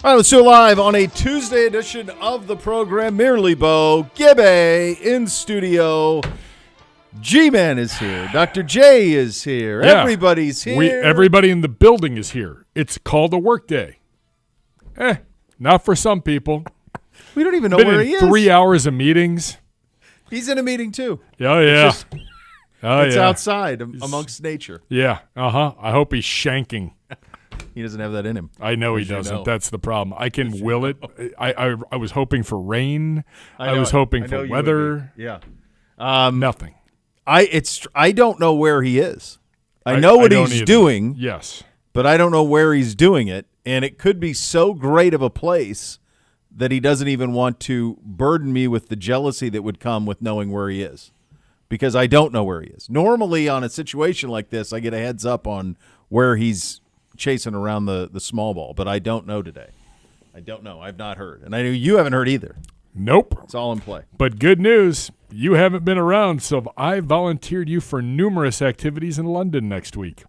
All right, let's do it live on a Tuesday edition of the program. Merely Bo, Gibbe in studio. G-Man is here. Dr. J is here. Yeah. Everybody's here. Everybody in the building is here. It's called a work day. Not for some people. We don't even know Been where in he is. 3 hours of meetings. He's in a meeting, too. Oh, yeah. It's outside amongst nature. Yeah. I hope he's shanking. He doesn't have that in him. I know he doesn't. That's the problem. I can will it. I was hoping for rain. I was hoping for weather. Yeah. Nothing. I don't know where he is. I know what he's doing. Yes. But I don't know where he's doing it. And it could be so great of a place that he doesn't even want to burden me with the jealousy that would come with knowing where he is. Because I don't know where he is. Normally on a situation like this, I get a heads up on where he's chasing around the small ball. But I don't know today. I don't know. I've not heard. And I know you haven't heard either. Nope. It's all in play. But good news, you haven't been around, so I volunteered you for numerous activities in London next week.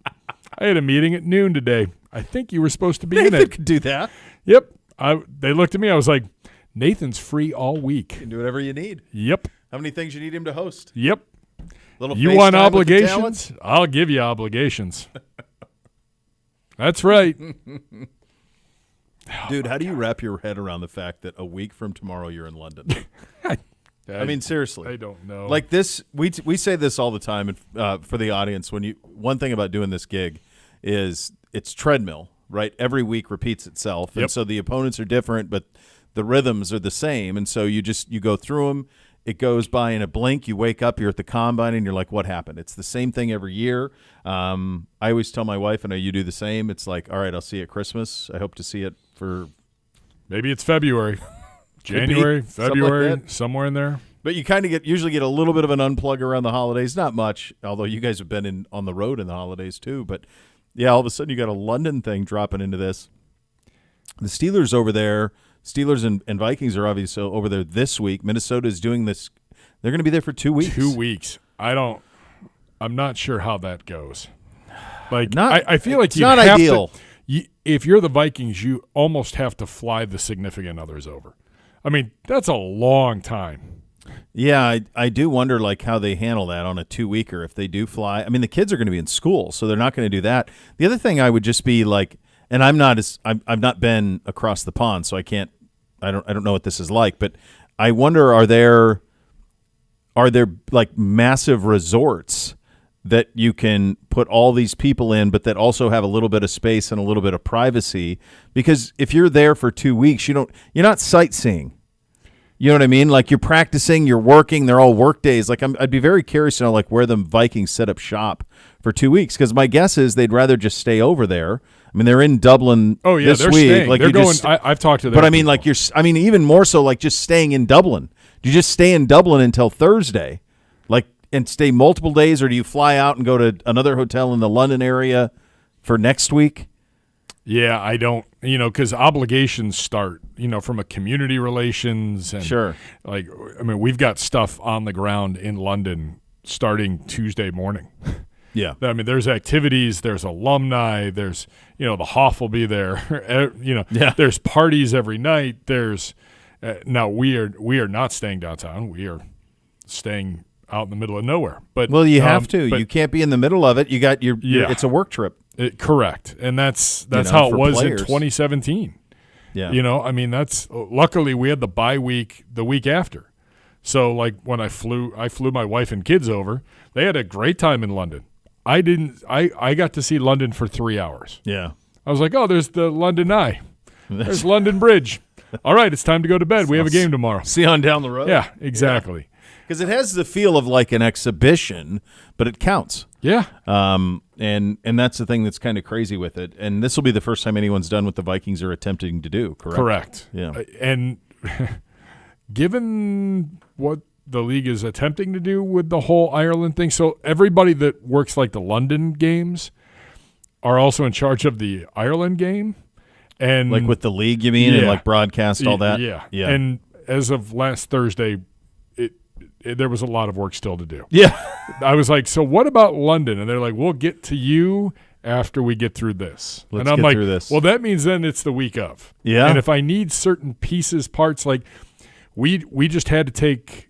I had a meeting at noon today. I think you were supposed to be in Nathan it. could do that. Yep. They looked at me. I was like, Nathan's free all week. You can do whatever you need. Yep. How many things you need him to host? Yep. Little you FaceTime want with the obligations? talents? I'll give you obligations. That's right. Dude, how do you wrap your head around the fact that a week from tomorrow you're in London? I mean, seriously. I don't know. Like this, we say this all the time for the audience. One thing about doing this gig is it's treadmill, right? Every week repeats itself, and so the opponents are different, but the rhythms are the same. And so you go through them. It goes by in a blink. You wake up, you're at the combine, and you're like, "What happened?" It's the same thing every year. I always tell my wife, and you do the same. It's like, "All right, I'll see you at Christmas. I hope to see it for maybe it's February." January, February, like somewhere in there. But you kind of usually get a little bit of an unplug around the holidays. Not much, although you guys have been on the road in the holidays too. But yeah, all of a sudden you got a London thing dropping into this. The Steelers over there, Steelers and Vikings are obviously over there this week. Minnesota is doing this. They're going to be there for 2 weeks. 2 weeks. I'm not sure how that goes. Like, I feel like it's not ideal. If you're the Vikings, you almost have to fly the significant others over. I mean, that's a long time. Yeah, I do wonder like how they handle that on a 2-weeker if they do fly. I mean, the kids are going to be in school, so they're not going to do that. The other thing I would just be like, and I've not been across the pond, so I don't know what this is like, but I wonder are there like massive resorts that you can put all these people in, but that also have a little bit of space and a little bit of privacy? Because if you're there for 2 weeks, you're not sightseeing. You know what I mean? Like you're practicing, you're working. They're all work days. Like I'd be very curious to know like where the Vikings set up shop for 2 weeks. Because my guess is they'd rather just stay over there. I mean, they're in Dublin. Oh yeah, this they're week. staying. Like they're going. I've talked to them. But I mean, like even more so, like just staying in Dublin. Do you just stay in Dublin until Thursday? And stay multiple days, or do you fly out and go to another hotel in the London area for next week? Yeah, I don't, because obligations start, from a community relations. And sure. Like, I mean, we've got stuff on the ground in London starting Tuesday morning. Yeah. I mean, there's activities, there's alumni, there's, the Hoff will be there. There's parties every night. There's, now we are not staying downtown. We are staying out in the middle of nowhere. But you have to. You can't be in the middle of it. You got it's a work trip. Correct. And that's how it was players. in 2017. Yeah. I mean, luckily we had the bye week the week after. So like when I flew my wife and kids over, they had a great time in London. I got to see London for 3 hours. Yeah. I was like, oh, there's the London Eye. There's London Bridge. All right, it's time to go to bed. We have a game tomorrow. See on down the road. Yeah, exactly. Because it has the feel of like an exhibition, but it counts. Yeah. And that's the thing that's kind of crazy with it. And this will be the first time anyone's done what the Vikings are attempting to do, correct? Correct. Yeah. And given what the league is attempting to do with the whole Ireland thing, so everybody that works like the London games are also in charge of the Ireland game. And like with the league, you mean, and like broadcast all that? Yeah. Yeah. And as of last Thursday, there was a lot of work still to do. Yeah. I was like, so what about London? And they're like, we'll get to you after we get through this. Let's and I'm get like, through this. well, that means then it's the week of. Yeah. And if I need certain pieces, parts, like we just had to take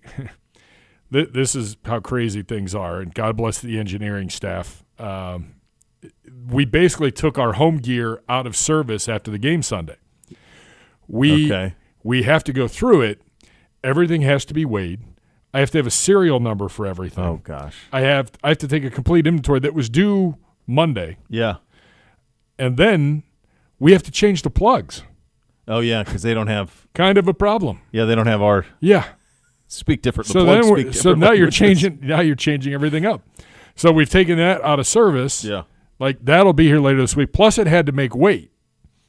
this is how crazy things are, and God bless the engineering staff. We basically took our home gear out of service after the game Sunday. We have to go through it. Everything has to be weighed. I have to have a serial number for everything. Oh gosh. I have to take a complete inventory that was due Monday. Yeah. And then we have to change the plugs. Oh yeah, because they don't have kind of a problem. Yeah, they don't have our speak different. So the then speak different so now languages. you're changing everything up. So we've taken that out of service. Yeah. Like that'll be here later this week. Plus it had to make weight.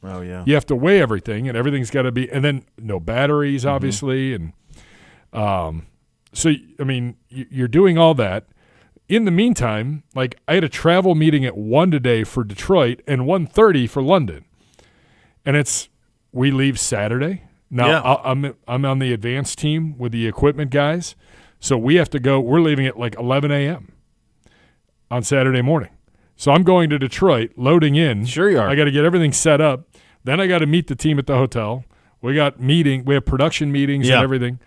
Oh yeah. You have to weigh everything, and everything's got to be, and then no batteries, obviously, and so I mean you're doing all that. In the meantime, like I had a travel meeting at 1 today for Detroit and 1:30 for London, and we leave Saturday. Now I'm on the advanced team with the equipment guys, so we have to go. We're leaving at like 11 a.m. on Saturday morning. So I'm going to Detroit, loading in. Sure you are. I got to get everything set up. Then I got to meet the team at the hotel. We have production meetings and everything.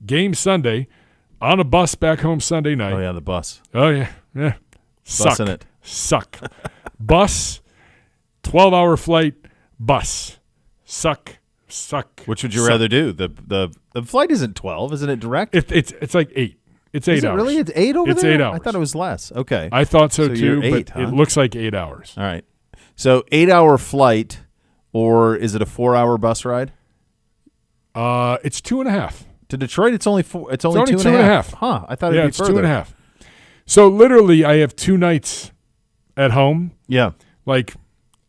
Game Sunday, on a bus back home Sunday night. Oh yeah, the bus. Oh yeah. Suck. Bussing it. Suck. Bus, 12-hour flight, bus. Suck. Which would you rather do? The flight isn't 12, isn't it direct? It's like 8. It's 8 Is it hours. Really? It's 8 over it's there? 8 hours. I thought it was less. Okay. I thought so too, you're 8, but huh? it looks like 8 hours. All right. So 8-hour flight, or is it a 4-hour bus ride? It's 2.5. To Detroit, it's only 2.5. 2.5. Huh? I thought it'd be it's further. 2.5. So literally, I have 2 nights at home. Yeah. Like,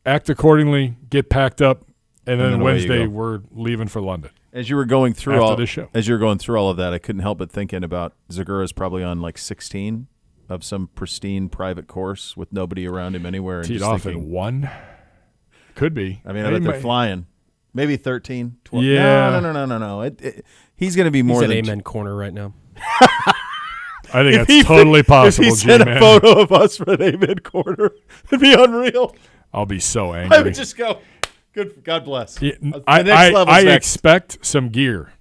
act accordingly, get packed up, and then away you Wednesday go. we're leaving for London. As you were going through After all this show. As you were going through all of that, I couldn't help but thinking about Zagura's probably on like 16 of some pristine private course with nobody around him anywhere. And Teed just off thinking, at 1. Could be. I mean, I bet they're flying. Maybe 13, 12. Yeah. No. He's going to be more He's than at Amen Corner right now. I think that's totally possible, If he sent a photo of us for an Amen Corner, it'd be unreal. I'll be so angry. I would just go, good. God bless. Yeah, The next level's I next. expect some gear.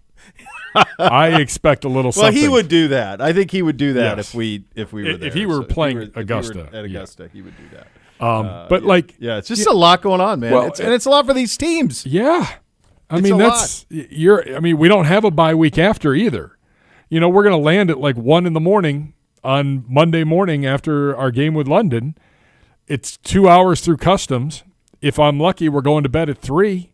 I expect a little Well, something. he would do that. I think he would do that Yes. if we were there. If he were playing if he were Augusta, at Augusta, he would do that. but It's just a lot going on, man. Well, And it's a lot for these teams. yeah. I It's mean, a we don't have a bye week after either. You know, we're going to land at like 1 a.m. on Monday morning after our game with London. It's 2 hours through customs. If I'm lucky, we're going to bed at 3.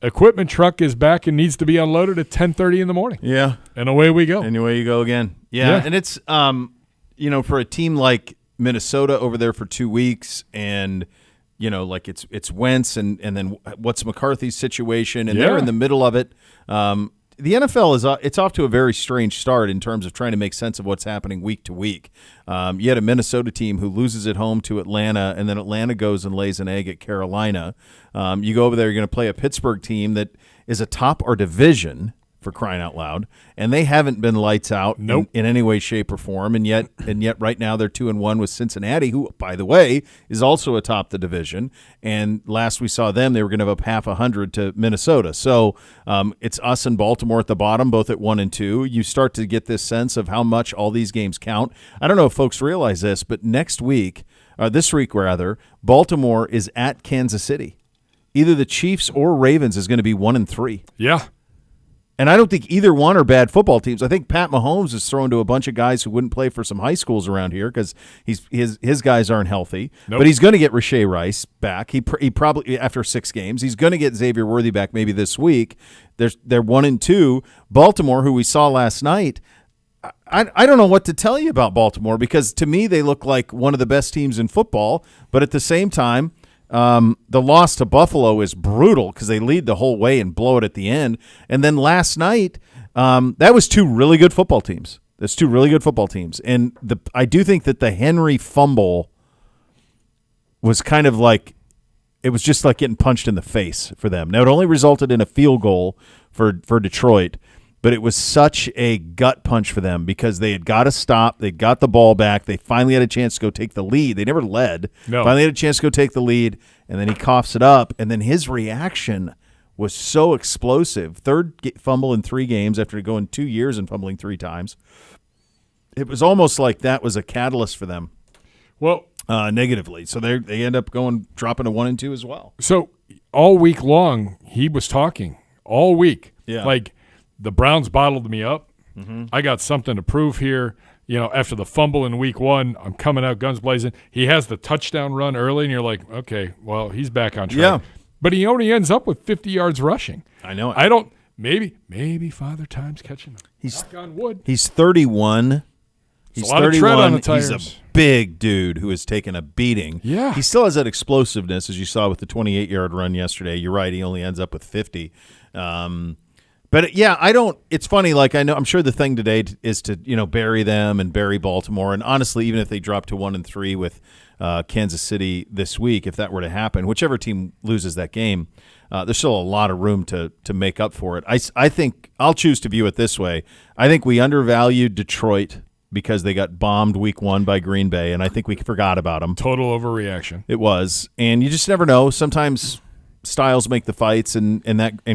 Equipment truck is back and needs to be unloaded at 10:30 in the morning. Yeah. And away we go. And away you go again. Yeah. And it's for a team like Minnesota over there for 2 weeks, and like it's Wentz and then what's McCarthy's situation, and they're in the middle of it. The NFL it's off to a very strange start in terms of trying to make sense of what's happening week to week. You had a Minnesota team who loses at home to Atlanta, and then Atlanta goes and lays an egg at Carolina. You go over there, you're going to play a Pittsburgh team that is atop our division, for crying out loud, and they haven't been lights out in any way, shape, or form, and yet right now they're 2-1 with Cincinnati, who, by the way, is also atop the division. And last we saw them, they were going to have up 50 to Minnesota. So it's us and Baltimore at the bottom, both at 1 and 2. You start to get this sense of how much all these games count. I don't know if folks realize this, but this week, Baltimore is at Kansas City. Either the Chiefs or Ravens is going to be 1 and 3. Yeah. And I don't think either one are bad football teams. I think Pat Mahomes is thrown to a bunch of guys who wouldn't play for some high schools around here because his guys aren't healthy. Nope. But he's going to get Rashae Rice back. He probably, after 6 games, he's going to get Xavier Worthy back maybe this week. They're 1 and 2. Baltimore, who we saw last night, I don't know what to tell you about Baltimore, because to me they look like one of the best teams in football. But at the same time, the loss to Buffalo is brutal because they lead the whole way and blow it at the end. And then last night, that was 2 really good football teams. That's 2 really good football teams. And I do think that the Henry fumble was kind of like, it was just like getting punched in the face for them. Now, it only resulted in a field goal for Detroit, but it was such a gut punch for them because they had got to stop. They got the ball back. They finally had a chance to go take the lead. They never led. No. Finally had a chance to go take the lead, and then he coughs it up, and then his reaction was so explosive. Third fumble in 3 games after going 2 years and fumbling 3 times. It was almost like that was a catalyst for them. Well, negatively. So they end up dropping to 1 and 2 as well. So all week long, he was talking all week. Yeah. Like, the Browns bottled me up. Mm-hmm. I got something to prove here. After the fumble in week 1, I'm coming out guns blazing. He has the touchdown run early, and you're like, okay, well, he's back on track. Yeah. But he only ends up with 50 yards rushing. I know it. I don't – maybe Father Time's catching him. Knock on wood. He's 31. He's a lot of tread on the tires. He's a big dude who has taken a beating. Yeah. He still has that explosiveness, as you saw with the 28-yard run yesterday. You're right. He only ends up with 50. But, yeah, it's funny. Like, I'm sure the thing today is to, bury them and bury Baltimore. And, honestly, even if they drop to 1 and 3 with Kansas City this week, if that were to happen, whichever team loses that game, there's still a lot of room to make up for it. I think I'll choose to view it this way. I think we undervalued Detroit because they got bombed week 1 by Green Bay, and I think we forgot about them. Total overreaction. It was. And you just never know. Sometimes styles make the fights, and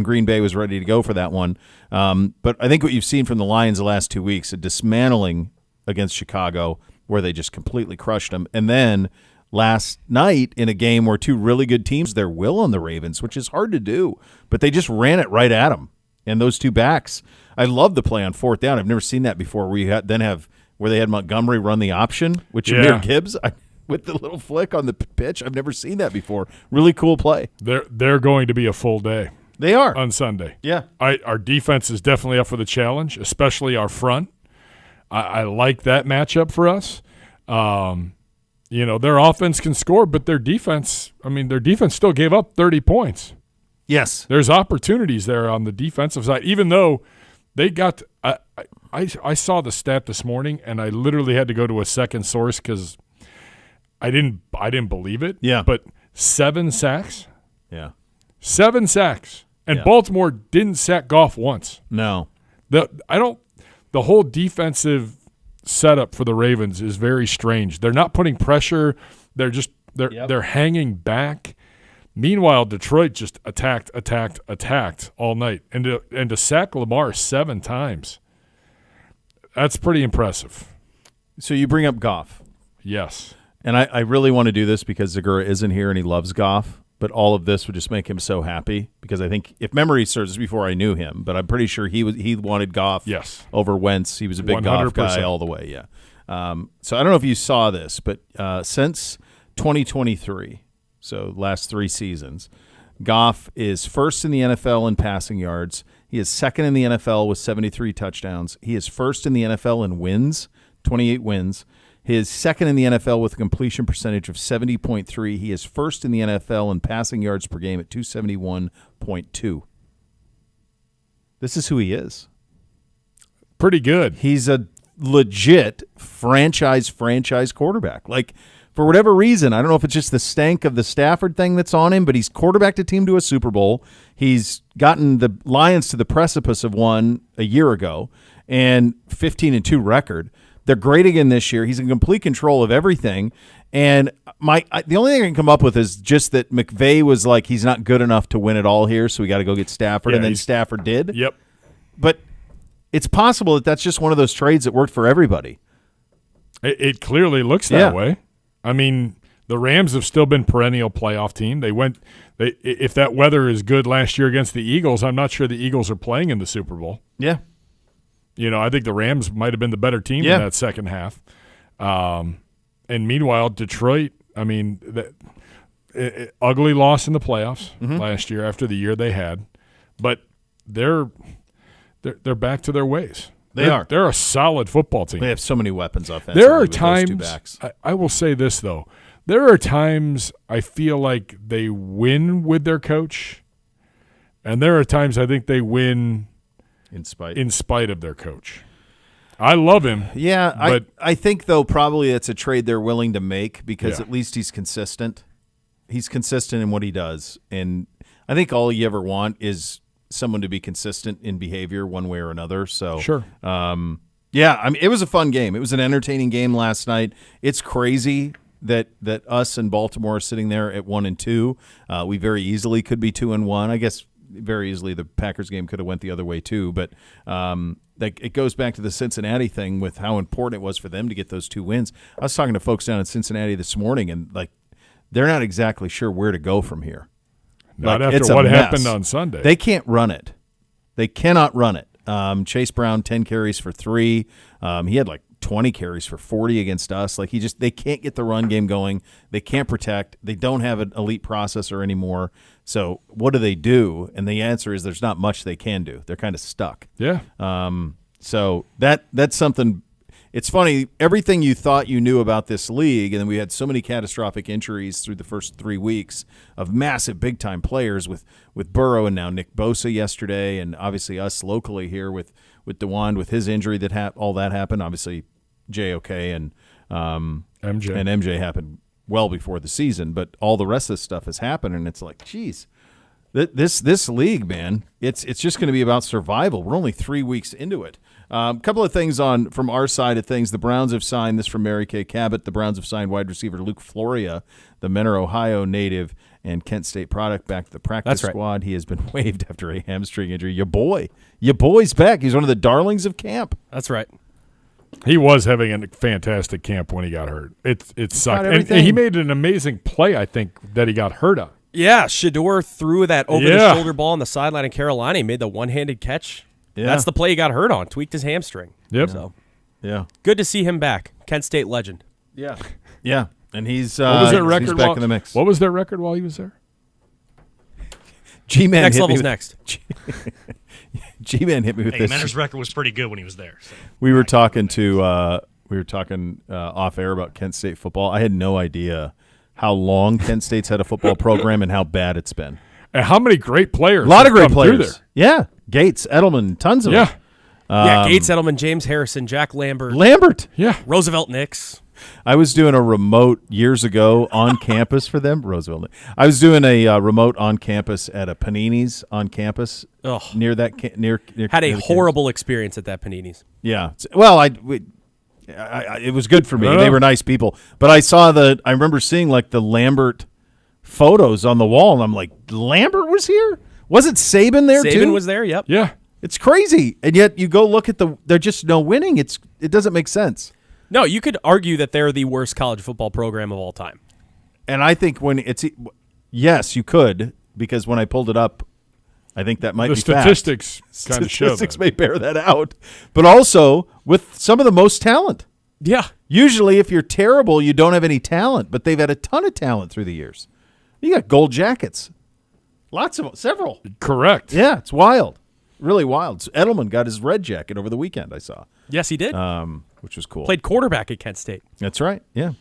Green Bay was ready to go for that one. But I think what you've seen from the Lions the last 2 weeks, a dismantling against Chicago where they just completely crushed them. And then last night in a game where 2 really good teams, their will on the Ravens, which is hard to do, but they just ran it right at them. And those 2 backs, I love the play on 4th down. I've never seen that before where they had Montgomery run the option with Jahmyr Gibbs with the little flick on the pitch. I've never seen that before. Really cool play. They're going to be a full day. They are. On Sunday. Yeah. Our defense is definitely up for the challenge, especially our front. I like that matchup for us. Their offense can score, but their defense still gave up 30 points. Yes. There's opportunities there on the defensive side, even though they got I saw the stat this morning, and I literally had to go to a second source because I didn't believe it. Yeah. But 7 sacks. Yeah. 7 sacks. And Baltimore didn't sack Goff once. No. The whole defensive setup for the Ravens is very strange. They're not putting pressure. They're hanging back. Meanwhile, Detroit just attacked all night. And to sack Lamar 7 times, that's pretty impressive. So you bring up Goff. Yes. And I really want to do this because Zagura isn't here and he loves Goff, but all of this would just make him so happy because I think, if memory serves, before I knew him, but I'm pretty sure he wanted Goff over Wentz. He was a big 100%. Goff guy all the way, yeah. So I don't know if you saw this, but since 2023, so last 3 seasons, Goff is first in the NFL in passing yards. He is second in the NFL with 73 touchdowns. He is first in the NFL in wins, 28 wins. He is second in the NFL with a completion percentage of 70.3. He is first in the NFL in passing yards per game at 271.2. This is who he is. Pretty good. He's a legit franchise quarterback. Like, for whatever reason, I don't know if it's just the stank of the Stafford thing that's on him, but he's quarterbacked a team to a Super Bowl. He's gotten the Lions to the precipice of one a year ago and 15-2 record. They're great again this year. He's in complete control of everything. And the only thing I can come up with is just that McVay was like, he's not good enough to win it all here, so we got to go get Stafford, and then Stafford did. Yep. But it's possible that that's just one of those trades that worked for everybody. It clearly looks that way. I mean, the Rams have still been perennial playoff team. If that weather is good last year against the Eagles, I'm not sure the Eagles are playing in the Super Bowl. Yeah. I think the Rams might have been the better team in that second half. And meanwhile, Detroit, ugly loss in the playoffs last year after the year they had. But they're back to their ways. They're a solid football team. They have so many weapons offensively. There are times, I will say this, though. There are times I feel like they win with their coach, and there are times I think they win in spite of their coach. I love him. Yeah, but I think, though, probably it's a trade they're willing to make because at least he's consistent. He's consistent in what he does. And I think all you ever want is someone to be consistent in behavior one way or another. So Sure. Yeah, I mean, it was a fun game. It was an entertaining game last night. It's crazy that us and Baltimore are sitting there at 1-2. We very easily could be 2-1. I guess very easily the Packers game could have went the other way too. But it goes back to the Cincinnati thing with how important it was for them to get those 2 wins. I was talking to folks down in Cincinnati this morning, and they're not exactly sure where to go from here. Not after what happened on Sunday. They can't run it. They cannot run it. Chase Brown, 10 carries for 3. He had 20 carries for 40 against us. They can't get the run game going. They can't protect. They don't have an elite processor anymore. So what do? And the answer is there's not much they can do. They're kind of stuck. Yeah. So that's something. It's funny, everything you thought you knew about this league, and then we had so many catastrophic injuries through the first 3 weeks of massive big-time players with Burrow and now Nick Bosa yesterday, and obviously us locally here with DeWand with his injury all that happened. Obviously JOK and MJ happened well before the season, but all the rest of this stuff has happened, and it's like, geez, this league, man, it's just going to be about survival. We're only 3 weeks into it. A couple of things from our side of things. The Browns have signed, this from Mary Kay Cabot, the Browns have signed wide receiver Luke Floria, the Mentor, Ohio native and Kent State product, back to the practice squad. He has been waived after a hamstring injury. Your boy's back. He's one of the darlings of camp. That's right. He was having a fantastic camp when he got hurt. It sucked. And he made an amazing play, I think, that he got hurt on. Yeah, Shador threw that over-the-shoulder ball on the sideline in Carolina. He made the one-handed catch. Yeah. That's the play he got hurt on, tweaked his hamstring. Yep. So, yeah. Good to see him back. Kent State legend. Yeah. Yeah. And he's, what was their record he's back in the mix. What was their record while he was there? G-Man next level's next. G-Man hit me with this. Mentor's record was pretty good when he was there. So. We were talking off air about Kent State football. I had no idea how long Kent State's had a football program and how bad it's been. And how many great players. A lot of great players. Yeah. Gates, Edelman, tons of them. Gates, Edelman, James Harrison, Jack Lambert. Yeah. Roosevelt Nix. I was doing a remote years ago on campus for them. Roosevelt. I was doing a remote on campus at a Panini's on campus near that near had a horrible experience at that Panini's. Yeah. Well, it was good for me. They were nice people. But I remember seeing the Lambert photos on the wall, and I'm like, Lambert was here? Wasn't Saban there too? Saban was there, yep. Yeah. It's crazy. And yet you go look at they're just no winning. It doesn't make sense. No, you could argue that they're the worst college football program of all time. And I think yes, you could, because when I pulled it up, I think that might be statistics kind of show that. Statistics may bear that out. But also with some of the most talent. Yeah. Usually if you're terrible, you don't have any talent, but they've had a ton of talent through the years. You got gold jackets. Lots of them. Several. Correct. Yeah, it's wild. Really wild. So Edelman got his red jacket over the weekend, I saw. Yes, he did. Which was cool. Played quarterback at Kent State. That's right, yeah.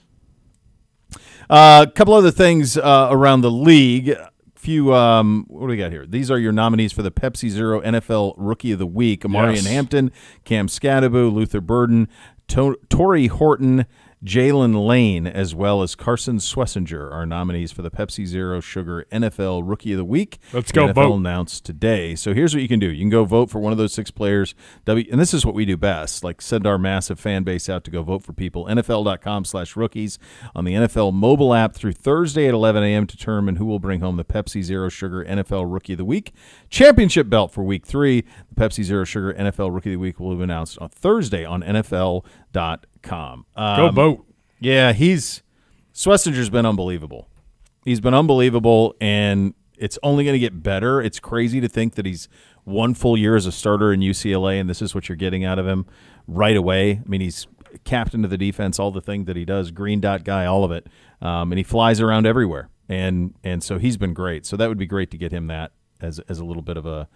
A couple other things around the league. What do we got here? These are your nominees for the Pepsi Zero NFL Rookie of the Week. Amarian Hampton, Cam Scadaboo, Luther Burden, Torrey Horton, Jalen Lane, as well as Carson Swessinger are nominees for the Pepsi Zero Sugar NFL Rookie of the Week. Let's go NFL vote. Announced today. So here's what you can do. You can go vote for one of those 6 players. And this is what we do best, send our massive fan base out to go vote for people. NFL.com/rookies on the NFL mobile app through Thursday at 11 a.m. to determine who will bring home the Pepsi Zero Sugar NFL Rookie of the Week championship belt for Week 3. The Pepsi Zero Sugar NFL Rookie of the Week will be announced on Thursday on NFL.com. Go vote. Yeah, Schwessinger's been unbelievable. He's been unbelievable, and it's only going to get better. It's crazy to think that he's 1 full year as a starter in UCLA, and this is what you're getting out of him right away. I mean, he's captain of the defense, all the thing that he does, green dot guy, all of it, and he flies around everywhere, and so he's been great. So that would be great to get him that as a little bit of a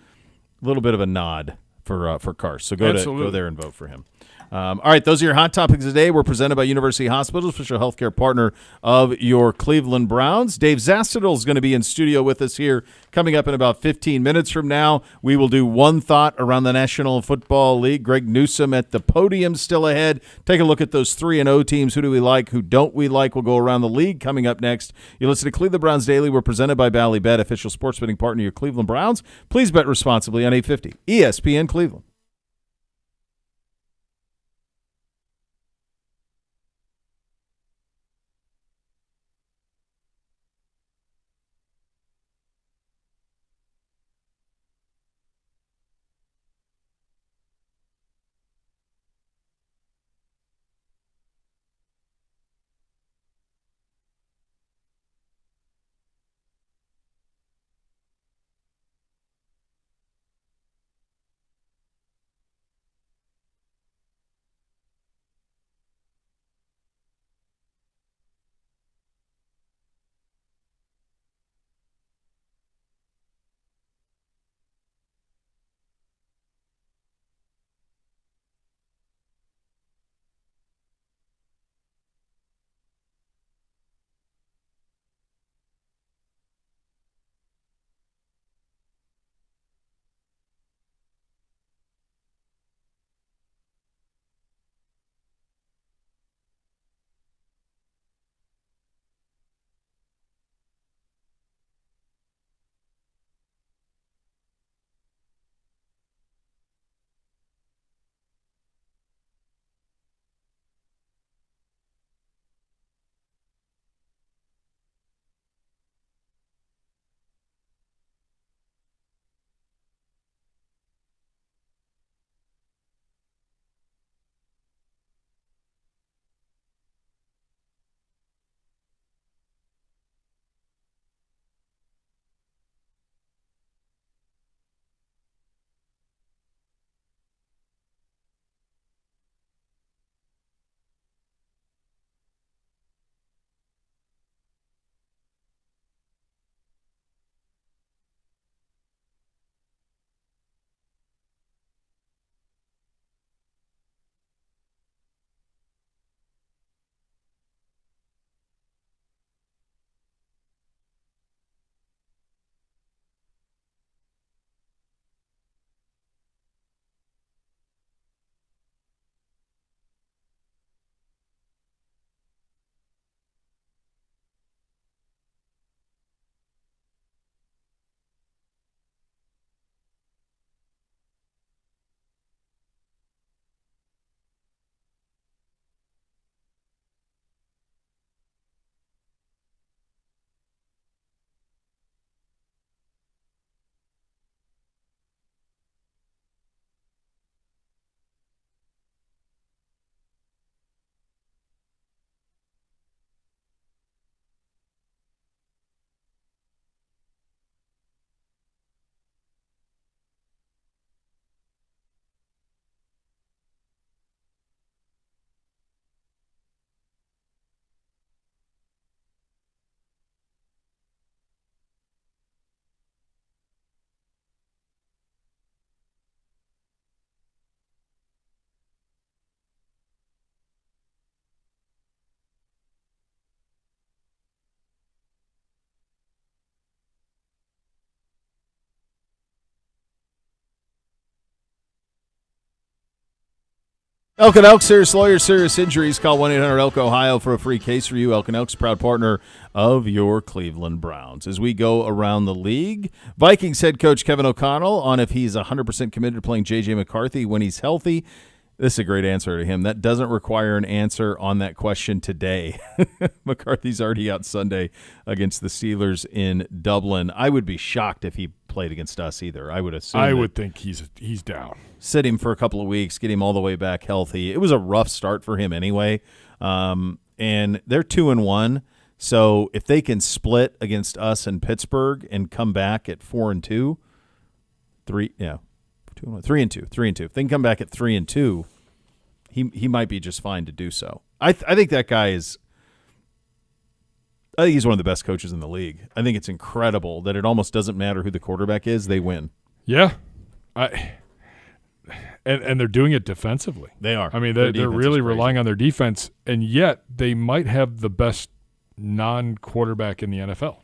nod for Cars. So go there and vote for him. All right, those are your hot topics today. We're presented by University Hospitals, official healthcare partner of your Cleveland Browns. Dave Zastudil is going to be in studio with us here coming up in about 15 minutes from now. We will do one thought around the National Football League. Greg Newsome at the podium still ahead. Take a look at those 3-0 teams. Who do we like? Who don't we like? We'll go around the league coming up next. You listen to Cleveland Browns Daily. We're presented by Ballybet, official sports betting partner of your Cleveland Browns. Please bet responsibly on 850 ESPN Cleveland. Elk and Elk, serious lawyers, serious injuries. Call 1-800-ELK-OHIO for a free case review. Elk and Elk's proud partner of your Cleveland Browns. As we go around the league, Vikings head coach Kevin O'Connell on if he's 100% committed to playing J.J. McCarthy when he's healthy. This is a great answer to him. That doesn't require an answer on that question today. McCarthy's already out Sunday against the Steelers in Dublin. I would be shocked if he played against us either. I would assume. I would think he's down. Sit him for a couple of weeks, get him all the way back healthy. It was a rough start for him anyway. And they're 2-1. So if they can split against us and Pittsburgh and come back at 4-2, 3-2. If they can come back at 3-2, he might be just fine to do so. I think that guy is. I think he's one of the best coaches in the league. I think it's incredible that it almost doesn't matter who the quarterback is; they win. Yeah, And they're doing it defensively. They are. I mean, they're really relying on their defense, and yet they might have the best non-quarterback in the NFL.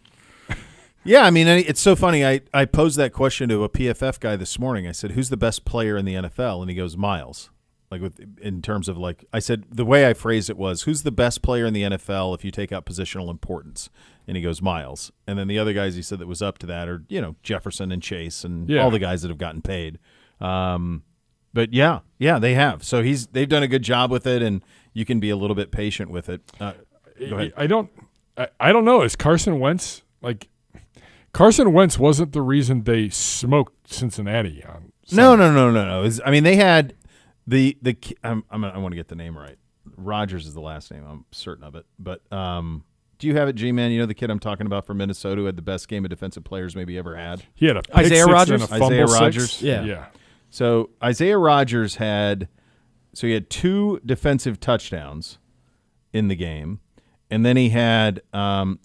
Yeah, I mean, it's so funny. I posed that question to a PFF guy this morning. I said, who's the best player in the NFL? And he goes, Miles. Like in terms of like, I said, the way I phrased it was, who's the best player in the NFL if you take out positional importance? And he goes, Miles. And then the other guys he said that was up to that are, Jefferson and Chase and all the guys that have gotten paid. But yeah, they have. So they've done a good job with it, and you can be a little bit patient with it. Go ahead. I don't know. Is Carson Wentz like? Carson Wentz wasn't the reason they smoked Cincinnati on Sunday. No. They had the. I want to get the name right. Rodgers is the last name. I'm certain of it. But do you have it, G-Man? You know the kid I'm talking about from Minnesota who had the best game of defensive players maybe ever had. He had a Isaiah Rodgers. Isaiah Rodgers. Yeah. So Isaiah Rodgers he had 2 defensive touchdowns in the game, and then he had 2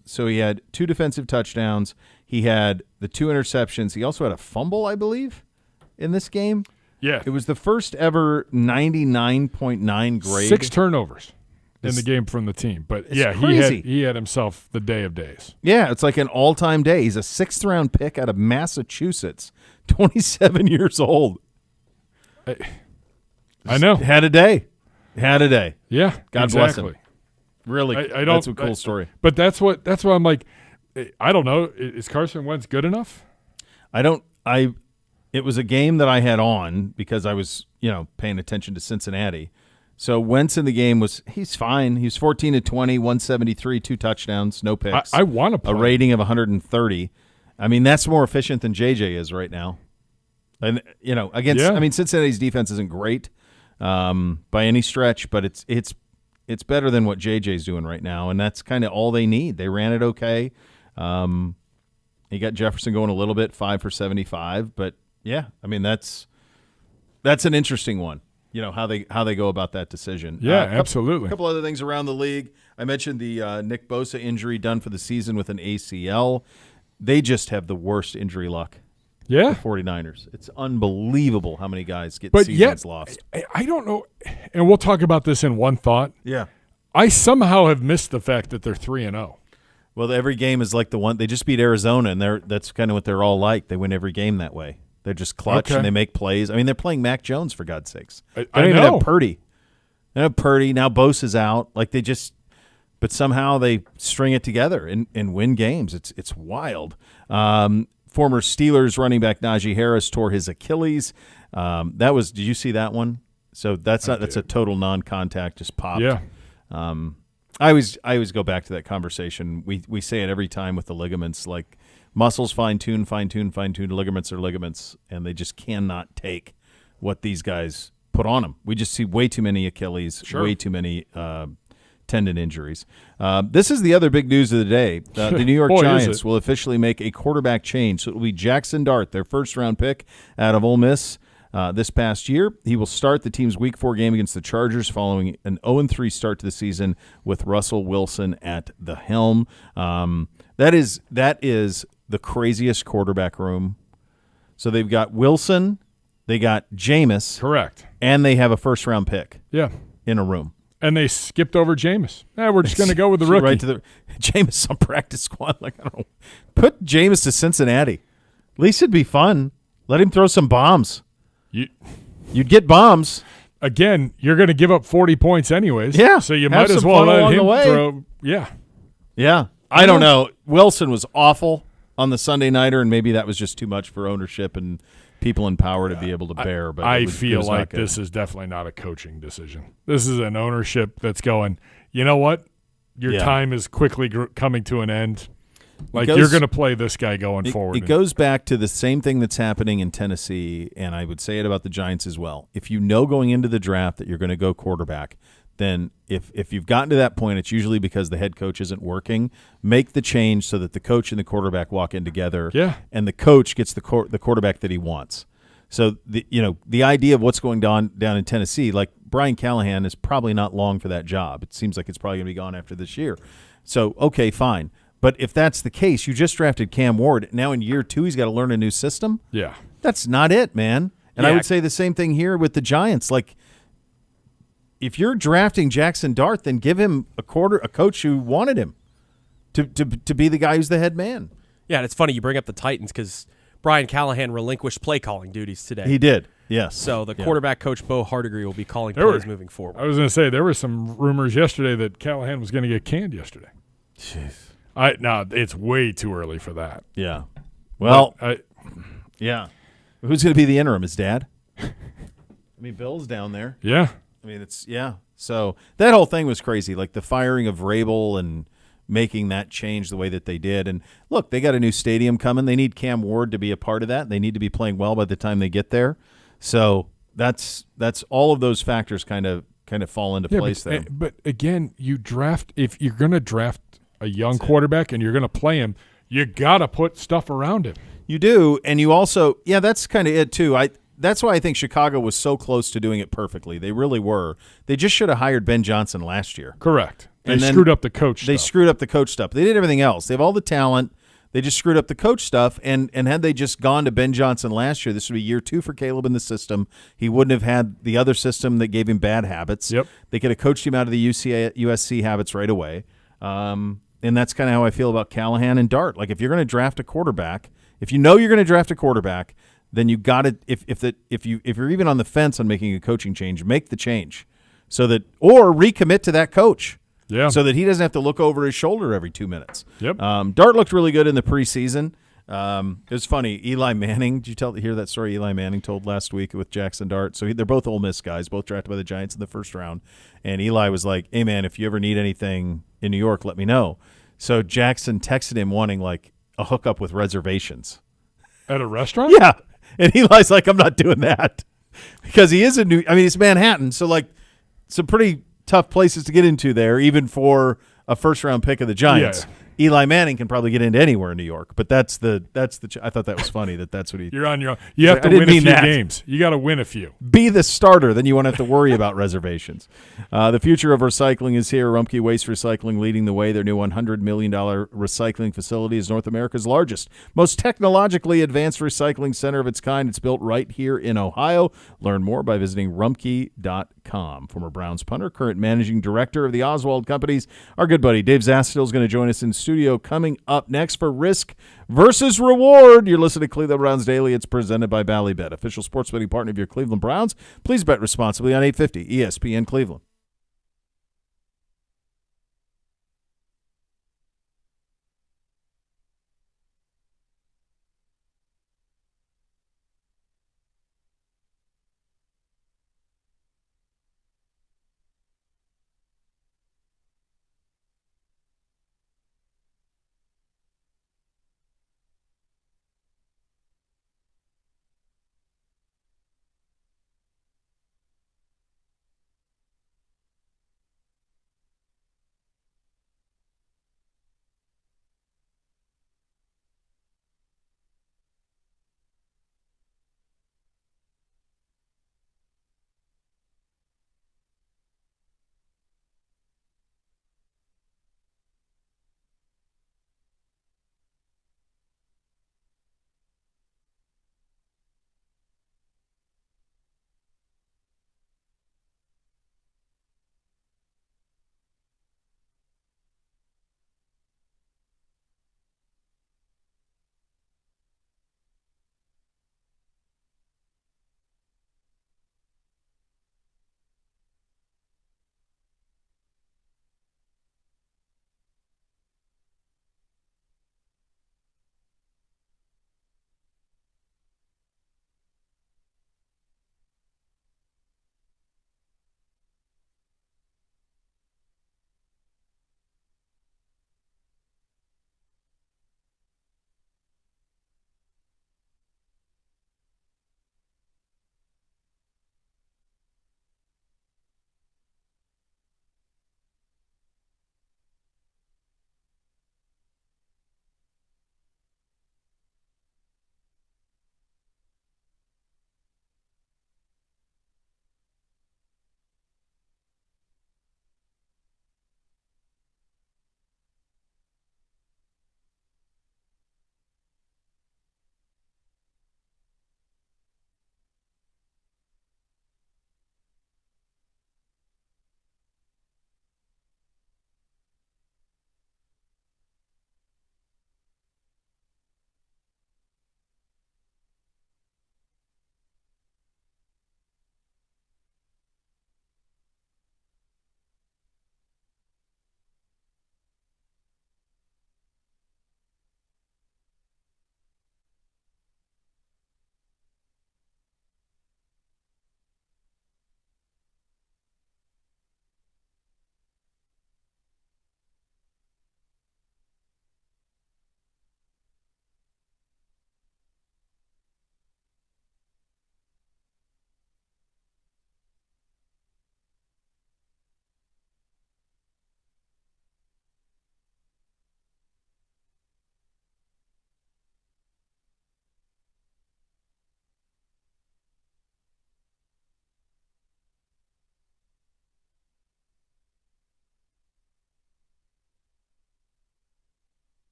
defensive touchdowns. He had the 2 interceptions. He also had a fumble, I believe, in this game. Yeah, it was the first ever 99.9 grade. 6 turnovers in the game from the team, but crazy. he had himself the day of days. Yeah, it's like an all-time day. He's a 6th-round pick out of Massachusetts, 27 years old. I know. Had a day. Yeah, God bless him. Really, that's a cool story. But that's why I'm like, I don't know. Is Carson Wentz good enough? It was a game that I had on because I was, paying attention to Cincinnati. So Wentz in the game he's fine. He's 14-20, 173, 2 touchdowns, no picks. I want to play. A rating of 130. I mean, that's more efficient than JJ is right now. And Cincinnati's defense isn't great by any stretch, but it's better than what JJ's doing right now, and that's kind of all they need. They ran it okay. He got Jefferson going a little bit, 5 for 75, but yeah, I mean that's an interesting one. How they go about that decision. Yeah, absolutely. A couple other things around the league. I mentioned the Nick Bosa injury done for the season with an ACL. They just have the worst injury luck. Yeah, the 49ers. It's unbelievable how many guys get seasons lost. I don't know, and we'll talk about this in one thought. Yeah. I somehow have missed the fact that they're 3-0. Well, every game is like the one. They just beat Arizona, and that's kind of what they're all like. They win every game that way. They're just clutch, and they make plays. I mean, they're playing Mac Jones, for God's sakes. They don't even have Purdy. They have Purdy. Now Bosa's out. But somehow they string it together and win games. It's wild. Former Steelers running back Najee Harris tore his Achilles. Did you see that one? So that's a total non-contact, just popped. Yeah. I always go back to that conversation. We say it every time with the ligaments, like muscles fine-tune, ligaments are ligaments, and they just cannot take what these guys put on them. We just see way too many Achilles, way too many tendon injuries. This is the other big news of the day. The New York Giants will officially make a quarterback change. So it will be Jackson Dart, their first-round pick out of Ole Miss this past year. He will start the team's Week 4 game against the Chargers following an 0-3 start to the season with Russell Wilson at the helm. That is the craziest quarterback room. So they've got Wilson, they got Jameis. Correct. And they have a first-round pick in a room. And they skipped over Jameis. We're just going to go with the rookie. Right to the Jameis on practice squad. I don't know. Put Jameis to Cincinnati. At least it'd be fun. Let him throw some bombs. You'd get bombs. Again, you're going to give up 40 points anyways. Yeah. So you might as well let him throw. Yeah. Yeah. I don't know. Wilson was awful on the Sunday Nighter, and maybe that was just too much for ownership and people in power to be able to bear. But I feel like this is definitely not a coaching decision. This is an ownership that's going, you know what? Your time is quickly coming to an end. You're going to play this guy going forward. It goes back to the same thing that's happening in Tennessee, and I would say it about the Giants as well. If you know going into the draft that you're going to go quarterback, then if you've gotten to that point, it's usually because the head coach isn't working. Make the change so that the coach and the quarterback walk in together, and the coach gets the quarterback that he wants. So the idea of what's going down in Tennessee, like Brian Callahan is probably not long for that job. It seems like it's probably going to be gone after this year. So okay, fine. But if that's the case, you just drafted Cam Ward. Now in year 2, he's got to learn a new system. Yeah, that's not it, man. And I would say the same thing here with the Giants. Like, if you're drafting Jackson Dart, then give him a coach who wanted him to be the guy who's the head man. Yeah, and it's funny you bring up the Titans because Brian Callahan relinquished play calling duties today. He did, yes. So the quarterback coach, Bo Hardigree, will be calling plays moving forward. I was going to say, there were some rumors yesterday that Callahan was going to get canned yesterday. Jeez. It's way too early for that. Yeah. Well, yeah. Who's going to be the interim? His dad? I mean, Bill's down there. Yeah. I mean, So that whole thing was crazy, like the firing of Vrabel and making that change the way that they did. And look, they got a new stadium coming. They need Cam Ward to be a part of that. They need to be playing well by the time they get there. So that's all of those factors kind of fall into place there. But again, if you're going to draft a young quarterback and you're going to play him, you got to put stuff around him. You do, and you also, that's kind of it too. That's why I think Chicago was so close to doing it perfectly. They really were. They just should have hired Ben Johnson last year. Correct. They screwed up the coach stuff. They screwed up the coach stuff. They did everything else. They have all the talent. They just screwed up the coach stuff. And had they just gone to Ben Johnson last year, this would be year 2 for Caleb in the system. He wouldn't have had the other system that gave him bad habits. Yep. They could have coached him out of the USC habits right away. And that's kind of how I feel about Callahan and Dart. Like, if you're going to draft a quarterback, if you know you're going to draft a quarterback, then you got to, if you're even on the fence on making a coaching change, make the change or recommit to that coach. Yeah. So that he doesn't have to look over his shoulder every 2 minutes. Yep. Dart looked really good in the preseason. It was funny. Eli Manning, did you hear that story Eli Manning told last week with Jackson Dart? So they're both Ole Miss guys, both drafted by the Giants in the first round. And Eli was like, hey, man, if you ever need anything in New York, let me know. So Jackson texted him wanting like a hookup with reservations. At a restaurant? Yeah. And Eli's like, I'm not doing that. Because he is it's Manhattan. So like some pretty tough places to get into there, even for a first-round pick of the Giants. Yeah. Eli Manning can probably get into anywhere in New York, but I thought that was funny that's what he. You're on your own. You have to win a few games. You got to win a few. Be the starter, then you won't have to worry about reservations. The future of recycling is here. Rumpke Waste Recycling leading the way. Their new $100 million recycling facility is North America's largest, most technologically advanced recycling center of its kind. It's built right here in Ohio. Learn more by visiting rumpke.com. Former Browns punter, current managing director of the Oswald Companies, our good buddy Dave Zastudil is going to join us in studio coming up next for Risk versus Reward. You're listening to Cleveland Browns Daily. It's presented by Ballybet, official sports betting partner of your Cleveland Browns. Please bet responsibly on 850 ESPN Cleveland.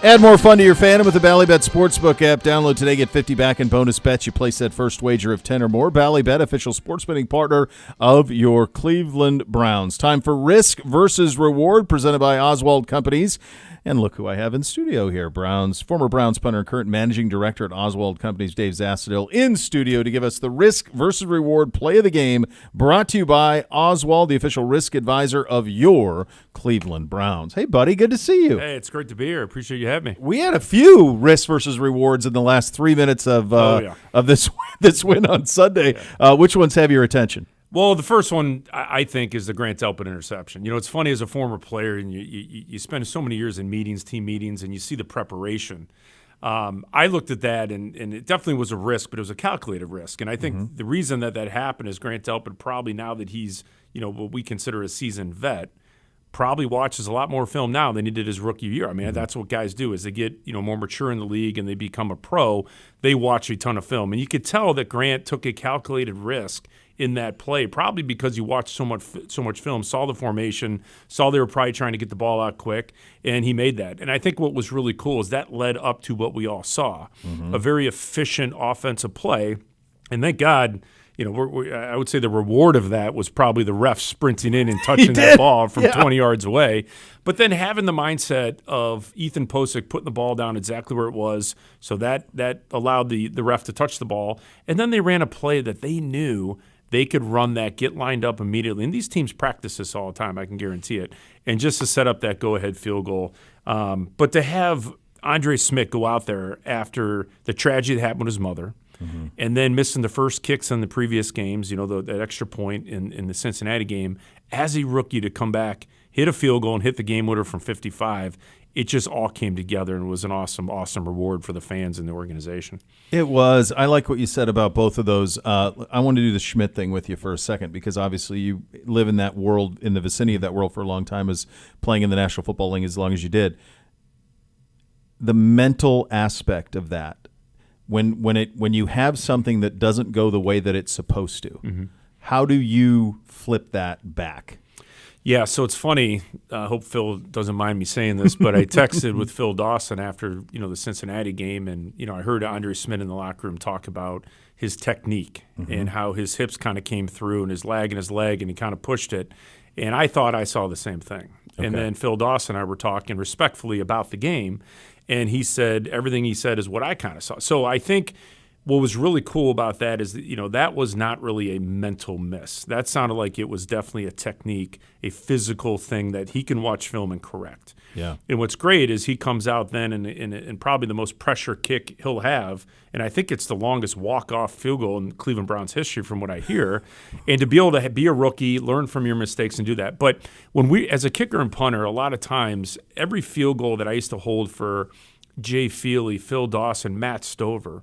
Add more fun to your fandom with the Ballybet Sportsbook app. Download today. Get 50 back in bonus bets. You place that first wager of 10 or more. Ballybet, official sports betting partner of your Cleveland Browns. Time for Risk versus Reward, presented by Oswald Companies. And look who I have in studio here. Former Browns punter and current managing director at Oswald Companies, Dave Zastudil, in studio to give us the Risk versus Reward play of the game, brought to you by Oswald, the official risk advisor of your Cleveland Browns. Hey, buddy, good to see you. Hey, it's great to be here. Appreciate you having me. We had a few Risk versus Rewards in the last 3 minutes of this win on Sunday. Yeah. Which ones have your attention? Well, the first one, I think, is the Grant Delpit interception. You know, it's funny as a former player, and you spend so many years in meetings, team meetings, and you see the preparation. I looked at that, and it definitely was a risk, but it was a calculated risk. And I think the reason that happened is Grant Delpit, probably now that he's, what we consider a seasoned vet, probably watches a lot more film now than he did his rookie year. I mean, that's what guys do. As they get, more mature in the league and they become a pro, they watch a ton of film. And you could tell that Grant took a calculated risk in that play, probably because you watched so much film, saw the formation, saw they were probably trying to get the ball out quick, and he made that. And I think what was really cool is that led up to what we all saw, a very efficient offensive play. And thank God, I would say the reward of that was probably the ref sprinting in and touching that ball from 20 yards away. But then having the mindset of Ethan Posick putting the ball down exactly where it was, so that allowed the ref to touch the ball. And then they ran a play that they knew they could run that, get lined up immediately. And these teams practice this all the time, I can guarantee it. And just to set up that go-ahead field goal. But to have Andre Smith go out there after the tragedy that happened with his mother, and then missing the first kicks in the previous games, that extra point in the Cincinnati game, as a rookie to come back, hit a field goal and hit the game winner from 55, it just all came together and was an awesome, awesome reward for the fans and the organization. It was. I like what you said about both of those. I want to do the Schmidt thing with you for a second because obviously you live in that world, in the vicinity of that world for a long time, as playing in the National Football League as long as you did. The mental aspect of that, when you have something that doesn't go the way that it's supposed to, how do you flip that back? Yeah, so it's funny. I hope Phil doesn't mind me saying this, but I texted with Phil Dawson after the Cincinnati game, and I heard Andre Smith in the locker room talk about his technique and how his hips kind of came through and his leg, and he kind of pushed it. And I thought I saw the same thing. Okay. And then Phil Dawson and I were talking respectfully about the game, and he said everything he said is what I kind of saw. So I think what was really cool about that is that, that was not really a mental miss. That sounded like it was definitely a technique, a physical thing that he can watch film and correct. Yeah. And what's great is he comes out then in probably the most pressure kick he'll have, and I think it's the longest walk-off field goal in Cleveland Browns history from what I hear, and to be able to be a rookie, learn from your mistakes and do that. But when as a kicker and punter, a lot of times, every field goal that I used to hold for Jay Feely, Phil Dawson, Matt Stover,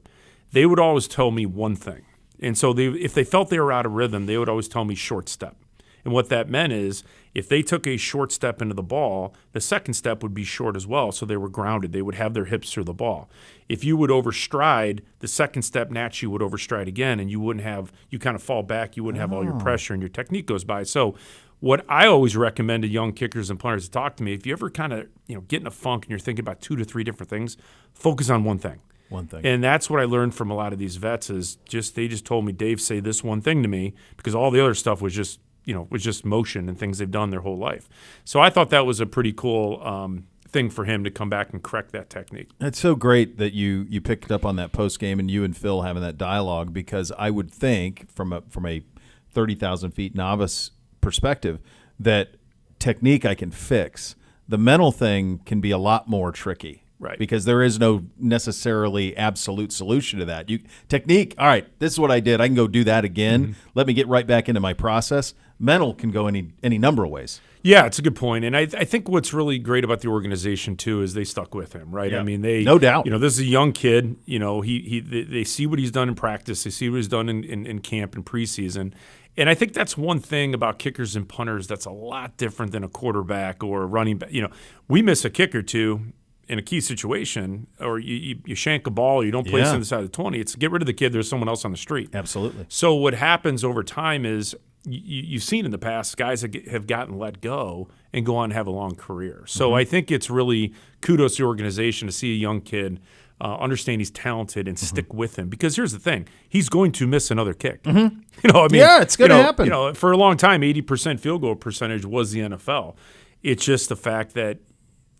they would always tell me one thing. And so if they felt they were out of rhythm, they would always tell me short step. And what that meant is if they took a short step into the ball, the second step would be short as well, so they were grounded. They would have their hips through the ball. If you would overstride, the second step naturally would overstride again, and you kind of fall back, you wouldn't have all your pressure, and your technique goes by. So what I always recommend to young kickers and punters to talk to me, if you ever kind of get in a funk and you're thinking about 2 to 3 different things, focus on one thing. One thing. And that's what I learned from a lot of these vets is they just told me, Dave, say this one thing to me, because all the other stuff was just motion and things they've done their whole life. So I thought that was a pretty cool thing for him to come back and correct that technique. It's so great that you picked up on that post game and you and Phil having that dialogue, because I would think from a 30,000 feet novice perspective that technique I can fix. The mental thing can be a lot more tricky. Right. Because there is no necessarily absolute solution to that. Technique, all right, this is what I did. I can go do that again. Let me get right back into my process. Mental can go any number of ways. Yeah, it's a good point. And I think what's really great about the organization, too, is they stuck with him, right? Yeah. I mean, no doubt. This is a young kid. They see what he's done in practice. They see what he's done in camp and preseason. And I think that's one thing about kickers and punters that's a lot different than a quarterback or a running back. We miss a kick or two in a key situation, or you shank a ball, or you don't place it inside the 20, it's get rid of the kid, there's someone else on the street. Absolutely. So what happens over time is you've seen in the past guys that have gotten let go and go on and have a long career. So I think it's really kudos to the organization to see a young kid understand he's talented and stick with him. Because here's the thing, he's going to miss another kick. It's going to happen. For a long time, 80% field goal percentage was the NFL. It's just the fact that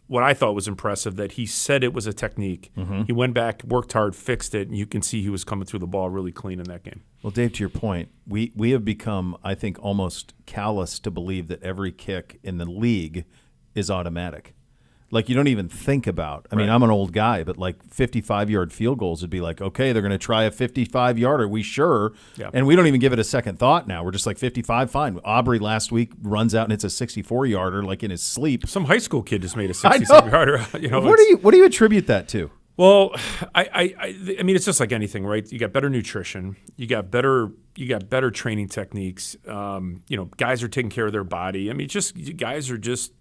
what I thought was impressive, that he said it was a technique. He went back, worked hard, fixed it, and you can see he was coming through the ball really clean in that game. Well, Dave, to your point, we have become, I think, almost callous to believe that every kick in the league is automatic. Like, you don't even think about. I mean, I'm an old guy, but like 55-yard field goals would be like, okay, they're going to try a 55-yarder. We sure? Yeah. And we don't even give it a second thought now. We're just like 55, fine. Aubrey last week runs out and hits a 64-yarder like in his sleep. Some high school kid just made a 67-yarder. What do you attribute that to? Well, I mean, it's just like anything, right? You got better nutrition, you got better training techniques. Guys are taking care of their body. I mean,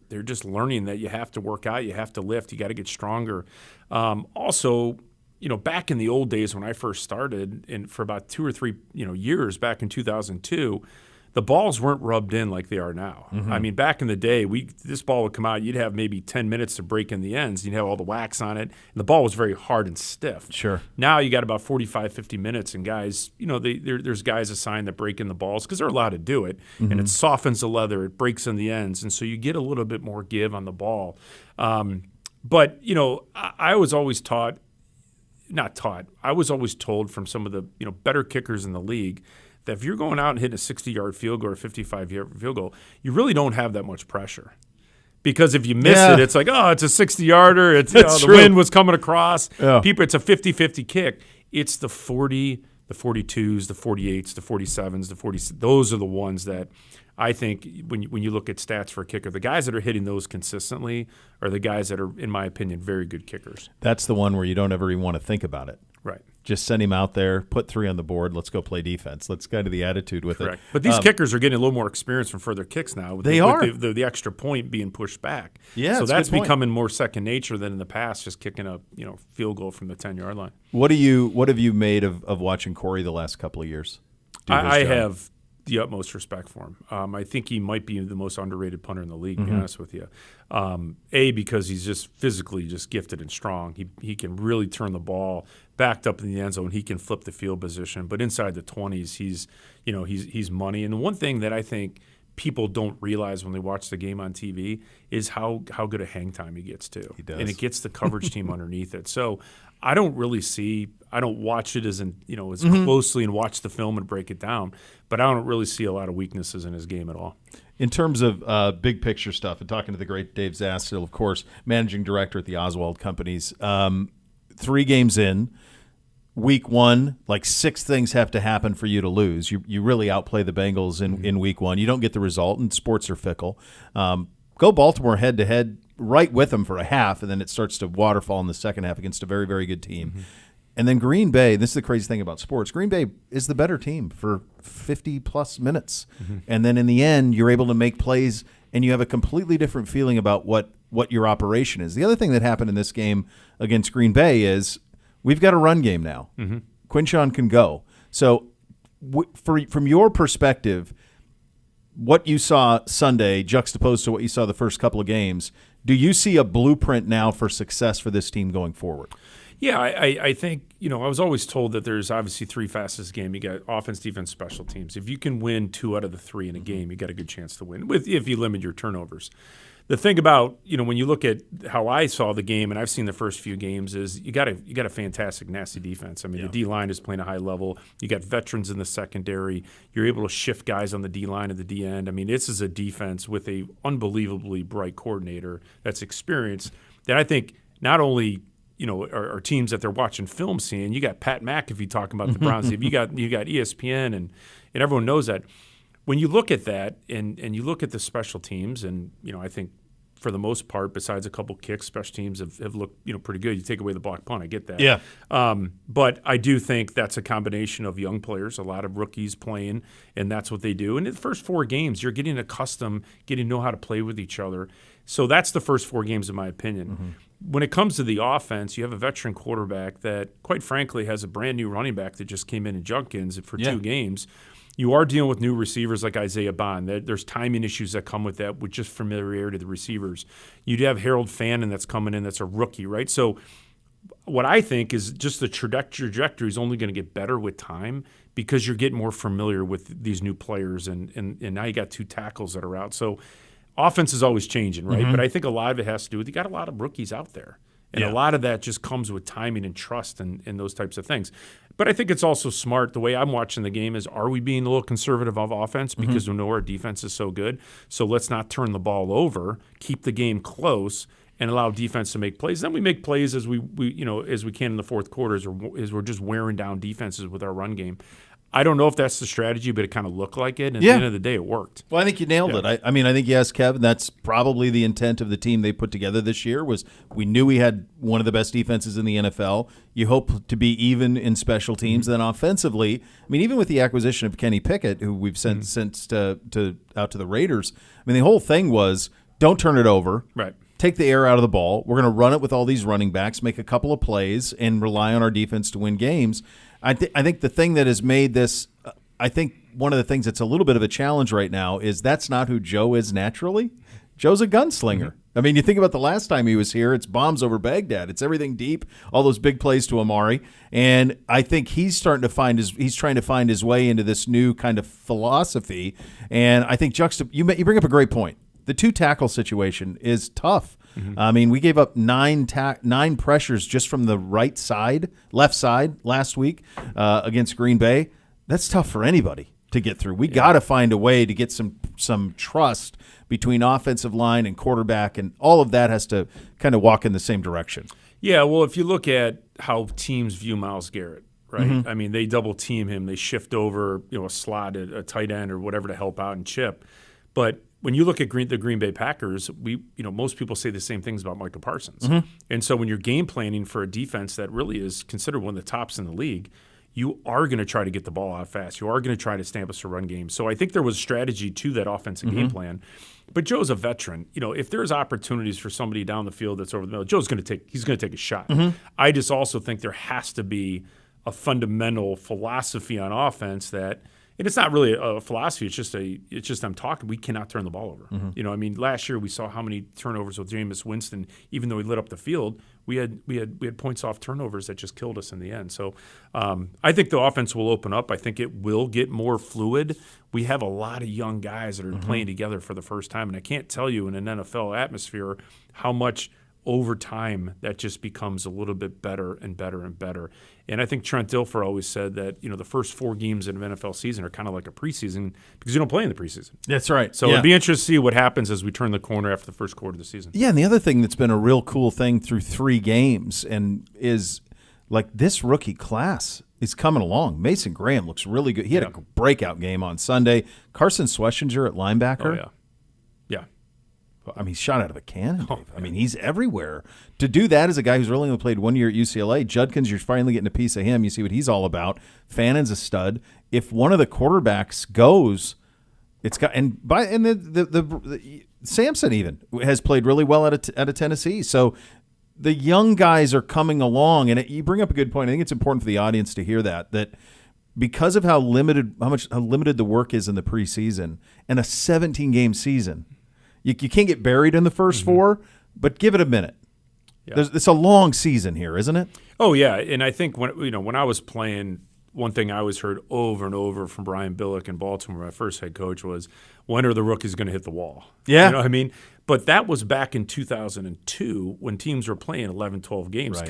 they're just learning that you have to work out, you have to lift, you got to get stronger. Also, back in the old days when I first started, and for about 2 or 3 years back in 2002. The balls weren't rubbed in like they are now. I mean, back in the day, this ball would come out, you'd have maybe 10 minutes to break in the ends. You'd have all the wax on it, and the ball was very hard and stiff. Sure. Now you got about 45, 50 minutes, and guys, there's guys assigned that break in the balls because they're allowed to do it, and it softens the leather, it breaks in the ends, and so you get a little bit more give on the ball. But I was always I was always told from some of the better kickers in the league that if you're going out and hitting a 60-yard field goal or a 55-yard field goal, you really don't have that much pressure. Because if you miss it, it's like, oh, it's a 60-yarder. It's the wind was coming across. Yeah. It's a 50-50 kick. It's the 40, the 42s, the 48s, the 47s, the 40s. Those are the ones that I think when you look at stats for a kicker, the guys that are hitting those consistently are the guys that are, in my opinion, very good kickers. That's the one where you don't ever even want to think about it. Right. Just send him out there, put 3 on the board, let's go play defense. Let's go to the attitude with it. But these kickers are getting a little more experience from further kicks now. With the extra point being pushed back. Yeah, so that's becoming more second nature than in the past, just kicking a field goal from the 10-yard line. What have you made of watching Corey the last couple of years? I have the utmost respect for him. I think he might be the most underrated punter in the league, to be honest with you. Because he's just physically just gifted and strong. He can really turn the ball backed up in the end zone. He can flip the field position. But inside the 20s, he's money. And the one thing that I think people don't realize when they watch the game on TV is how good a hang time he gets too. He does. And it gets the coverage team underneath it. So I don't watch it as closely and watch the film and break it down, but I don't really see a lot of weaknesses in his game at all. In terms of big picture stuff, and talking to the great Dave Zastudil, of course, managing director at the Oswald Companies, 3 games in, week 1, like 6 things have to happen for you to lose. You really outplay the Bengals in week 1. You don't get the result, and sports are fickle. Go Baltimore head-to-head right with them for a half, and then it starts to waterfall in the second half against a very, very good team. And then Green Bay, this is the crazy thing about sports, Green Bay is the better team for 50-plus minutes. And then in the end, you're able to make plays, and you have a completely different feeling about what your operation is. The other thing that happened in this game against Green Bay is we've got a run game now. Quinshawn can go. So from your perspective, what you saw Sunday juxtaposed to what you saw the first couple of games, do you see a blueprint now for success for this team going forward? Yeah, I think, I was always told that there's obviously 3 facets game. You got offense, defense, special teams. If you can win 2 out of the 3 in a game, you got a good chance to win if you limit your turnovers. The thing about, when you look at how I saw the game, and I've seen the first few games, is you got a fantastic, nasty defense. I mean, the D-line is playing a high level. You got veterans in the secondary. You're able to shift guys on the D-line and the D-end. I mean, this is a defense with a unbelievably bright coordinator that's experienced that I think not only are teams that they're watching film seeing. You got Pat McAfee talking about the Browns. You got ESPN and everyone knows that. When you look at that and you look at the special teams, and I think for the most part, besides a couple kicks, special teams have looked pretty good. You take away the block punt, I get that. Yeah. But I do think that's a combination of young players, a lot of rookies playing, and that's what they do. And in the first 4 games, you're getting accustomed, getting to know how to play with each other. So that's the first 4 games, in my opinion. When it comes to the offense, you have a veteran quarterback that, quite frankly, has a brand new running back that just came in Junkins for 2 games. You are dealing with new receivers like Isaiah Bond. There's timing issues that come with that, with just familiarity to the receivers. You'd have Harold Fannin that's coming in that's a rookie, right? So what I think is just the trajectory is only going to get better with time because you're getting more familiar with these new players, and now you got 2 tackles that are out. So offense is always changing, right? But I think a lot of it has to do with you got a lot of rookies out there. And a lot of that just comes with timing and trust and those types of things. But I think it's also smart. The way I'm watching the game is, are we being a little conservative of offense because we know our defense is so good? So let's not turn the ball over, keep the game close, and allow defense to make plays. Then we make plays as we can in the fourth quarter as we're just wearing down defenses with our run game. I don't know if that's the strategy, but it kind of looked like it. And at the end of the day, it worked. Well, I think you nailed it. I mean, I think, yes, Kevin, that's probably the intent of the team they put together this year was we knew we had one of the best defenses in the NFL. You hope to be even in special teams. Then offensively, I mean, even with the acquisition of Kenny Pickett, who we've sent out to the Raiders, I mean, the whole thing was don't turn it over. Right. Take the air out of the ball. We're going to run it with all these running backs, make a couple of plays, and rely on our defense to win games. I think the thing that has made this, I think one of the things that's a little bit of a challenge right now is that's not who Joe is naturally. Joe's a gunslinger. I mean, you think about the last time he was here, it's bombs over Baghdad. It's everything deep, all those big plays to Amari. And I think he's trying to find his way into this new kind of philosophy. And I think you bring up a great point. The 2 tackle situation is tough. I mean, we gave up 9 pressures just from the left side last week against Green Bay. That's tough for anybody to get through. We got to find a way to get some trust between offensive line and quarterback, and all of that has to kind of walk in the same direction. Yeah, well, if you look at how teams view Myles Garrett, right? I mean, they double team him, they shift over, a slot, a tight end, or whatever to help out and chip. But when you look at the Green Bay Packers, most people say the same things about Micah Parsons. And so when you're game planning for a defense that really is considered one of the tops in the league, you are going to try to get the ball out fast. You are going to try to stamp us a run game. So I think there was strategy to that offensive game plan. But Joe's a veteran. If there's opportunities for somebody down the field that's over the middle, Joe's going to take a shot. I just also think there has to be a fundamental philosophy on offense that. And it's not really a philosophy. It's just I'm talking. We cannot turn the ball over. I mean, last year we saw how many turnovers with Jameis Winston. Even though he lit up the field, we had points off turnovers that just killed us in the end. So I think the offense will open up. I think it will get more fluid. We have a lot of young guys that are playing together for the first time, and I can't tell you in an NFL atmosphere how much over time that just becomes a little bit better and better and better. And I think Trent Dilfer always said that, the first 4 games in an NFL season are kind of like a preseason because you don't play in the preseason. That's right. So it'd be interesting to see what happens as we turn the corner after the first quarter of the season. Yeah, and the other thing that's been a real cool thing through 3 games and is like this rookie class is coming along. Mason Graham looks really good. He had a breakout game on Sunday. Carson Schlesinger at linebacker. Oh, yeah. I mean, he's shot out of a cannon, Dave. I mean, he's everywhere. To do that as a guy who's really only played 1 year at UCLA, Judkins, you're finally getting a piece of him. You see what he's all about. Fannon's a stud. If one of the quarterbacks goes, it's got the Sampson even has played really well at a Tennessee. So the young guys are coming along, and you bring up a good point. I think it's important for the audience to hear that because of how limited the work is in the preseason and a 17-game season. You can't get buried in the first 4, but give it a minute. Yeah. It's a long season here, isn't it? Oh yeah, and I think when I was playing, one thing I always heard over and over from Brian Billick in Baltimore, my first head coach, was when are the rookies going to hit the wall? Yeah, you know what I mean. But that was back in 2002 when teams were playing 11, 12 games. Right.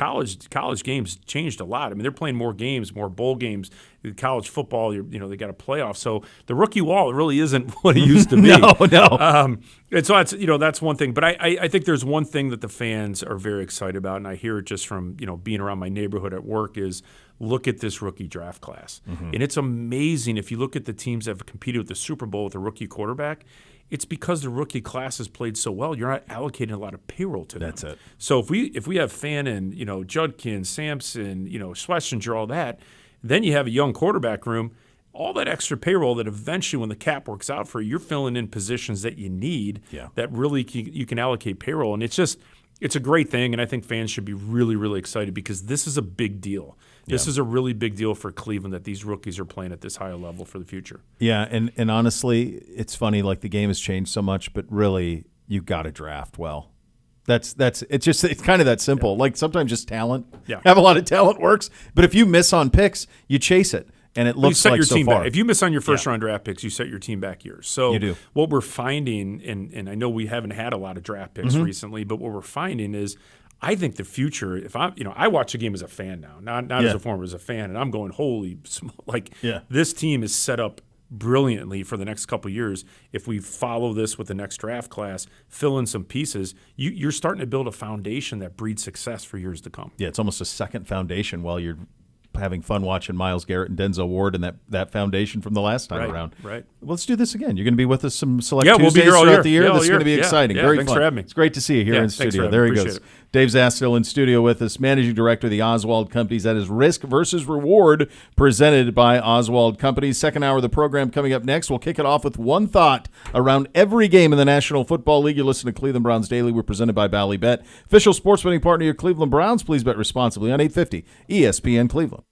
College games changed a lot. I mean, they're playing more games, more bowl games. College football, they got a playoff. So the rookie wall really isn't what it used to be. No. And so that's one thing. But I think there's one thing that the fans are very excited about, and I hear it just from being around my neighborhood at work is look at this rookie draft class. And it's amazing if you look at the teams that have competed with the Super Bowl with a rookie quarterback. It's because the rookie class has played so well. You're not allocating a lot of payroll to them. That's it. So if we have Fannin, Judkins, Sampson, Schlesinger, all that, then you have a young quarterback room. All that extra payroll that eventually, when the cap works out for you, you're filling in positions that you need. Yeah. That really you can allocate payroll, and it's just it's a great thing, and I think fans should be really, really excited because this is a big deal. This is a really big deal for Cleveland that these rookies are playing at this higher level for the future. Yeah, and honestly, it's funny. Like the game has changed so much, but really, you got to draft well. It's kind of that simple. Yeah. Like sometimes just talent. Yeah. Have a lot of talent works, but if you miss on picks, you chase it. And it looks like your so team far. Back. If you miss on your first-round draft picks, you set your team back years. So you do. What we're finding, and I know we haven't had a lot of draft picks recently, but what we're finding is I think the future, if I watch the game as a fan now, not as a former, as a fan, and I'm going, holy, this team is set up brilliantly for the next couple of years. If we follow this with the next draft class, fill in some pieces, you're starting to build a foundation that breeds success for years to come. Yeah, it's almost a second foundation while you're having fun watching Myles Garrett and Denzel Ward and that foundation from the last time around. Right. Well, let's do this again. You're going to be with us some select Tuesdays we'll be here all throughout the year. This is going to be exciting. Very thanks fun. For having me. It's great to see you here in studio. There he goes. Dave Zastudil in studio with us, managing director of the Oswald Companies. That is Risk versus Reward, presented by Oswald Companies. Second hour of the program coming up next. We'll kick it off with one thought around every game in the National Football League. You listen to Cleveland Browns Daily. We're presented by Bally Bet, official sports betting partner of your Cleveland Browns. Please bet responsibly on 850 ESPN Cleveland.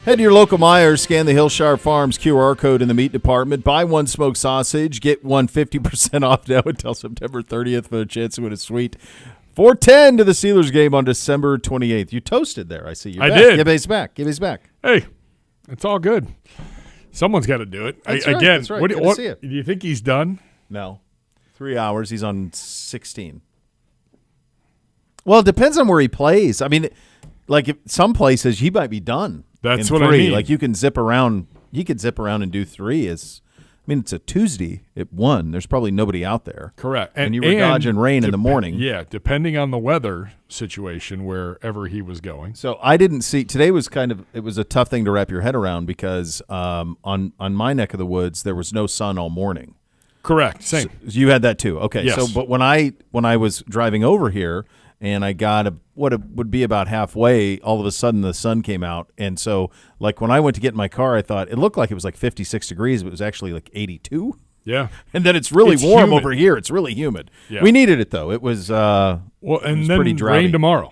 Head to your local Meijer, scan the Hillshire Farms QR code in the meat department. Buy one smoked sausage, get one 50% off now until September 30th for a chance to win a sweet 410 to the Steelers game on December 28th. You toasted there. I see you. I did. Give his back. Give his back. Hey, it's all good. Someone's got to do it. That's right. Again, That's right. what, Good to what see it. do you think he's done? No. 3 hours. He's on 16. Well, it depends on where he plays. I mean, like if some places he might be done. That's in what I 3. mean. Like you can zip around. He could zip around and do 3. It's a Tuesday at 1. There's probably nobody out there. Correct. And you were dodging rain in the morning. Yeah, depending on the weather situation wherever he was going. So I didn't see today was it was a tough thing to wrap your head around because on my neck of the woods there was no sun all morning. Correct. Same. So you had that too. Okay. Yes. So but when I was driving over here and I got what it would be about halfway, all of a sudden the sun came out. And so like when I went to get in my car, I thought it looked like it was like 56 degrees, but it was actually like 82. Yeah. And then it's really warm humid. over here. It's really humid. Yeah. We needed it though. It was and was then pretty droughty. rain tomorrow.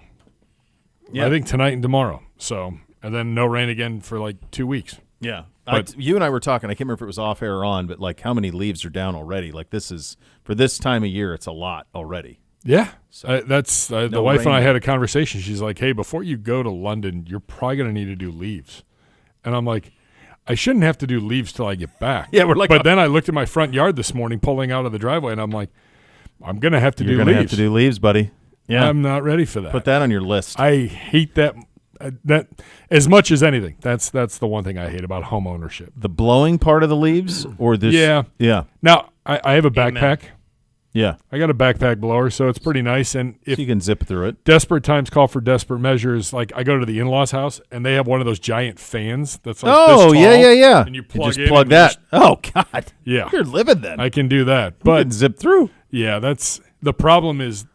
Yeah. I think tonight and tomorrow. So, and then no rain again for like 2 weeks. Yeah. But- You and I were talking, I can't remember if it was off air or on, but like how many leaves are down already? Like this is, for this time of year, it's a lot already. Yeah. That's the no wife and I rain. had a conversation. She's like, hey, before you go to London, you're probably going to need to do leaves. And I'm like, I shouldn't have to do leaves till I get back. Yeah, we're like, but then I looked at my front yard this morning pulling out of the driveway, and I'm like, I'm going to have to You're do going to leaves. have to do leaves, buddy. Yeah. I'm not ready for that. Put that on your list. I hate that as much as anything. That's the one thing I hate about home ownership. The blowing part of the leaves or this? Yeah. Yeah. Now, I have a backpack. Yeah. I got a backpack blower, so it's pretty nice. And if So you can zip through it. desperate times call for desperate measures, like I go to the in-laws' house and they have one of those giant fans that's like Oh, this yeah, tall, yeah, yeah. And you You plug just in plug and you that. just- Oh, God. yeah, You're living then. I can do that. You But can zip through. yeah, that's the problem is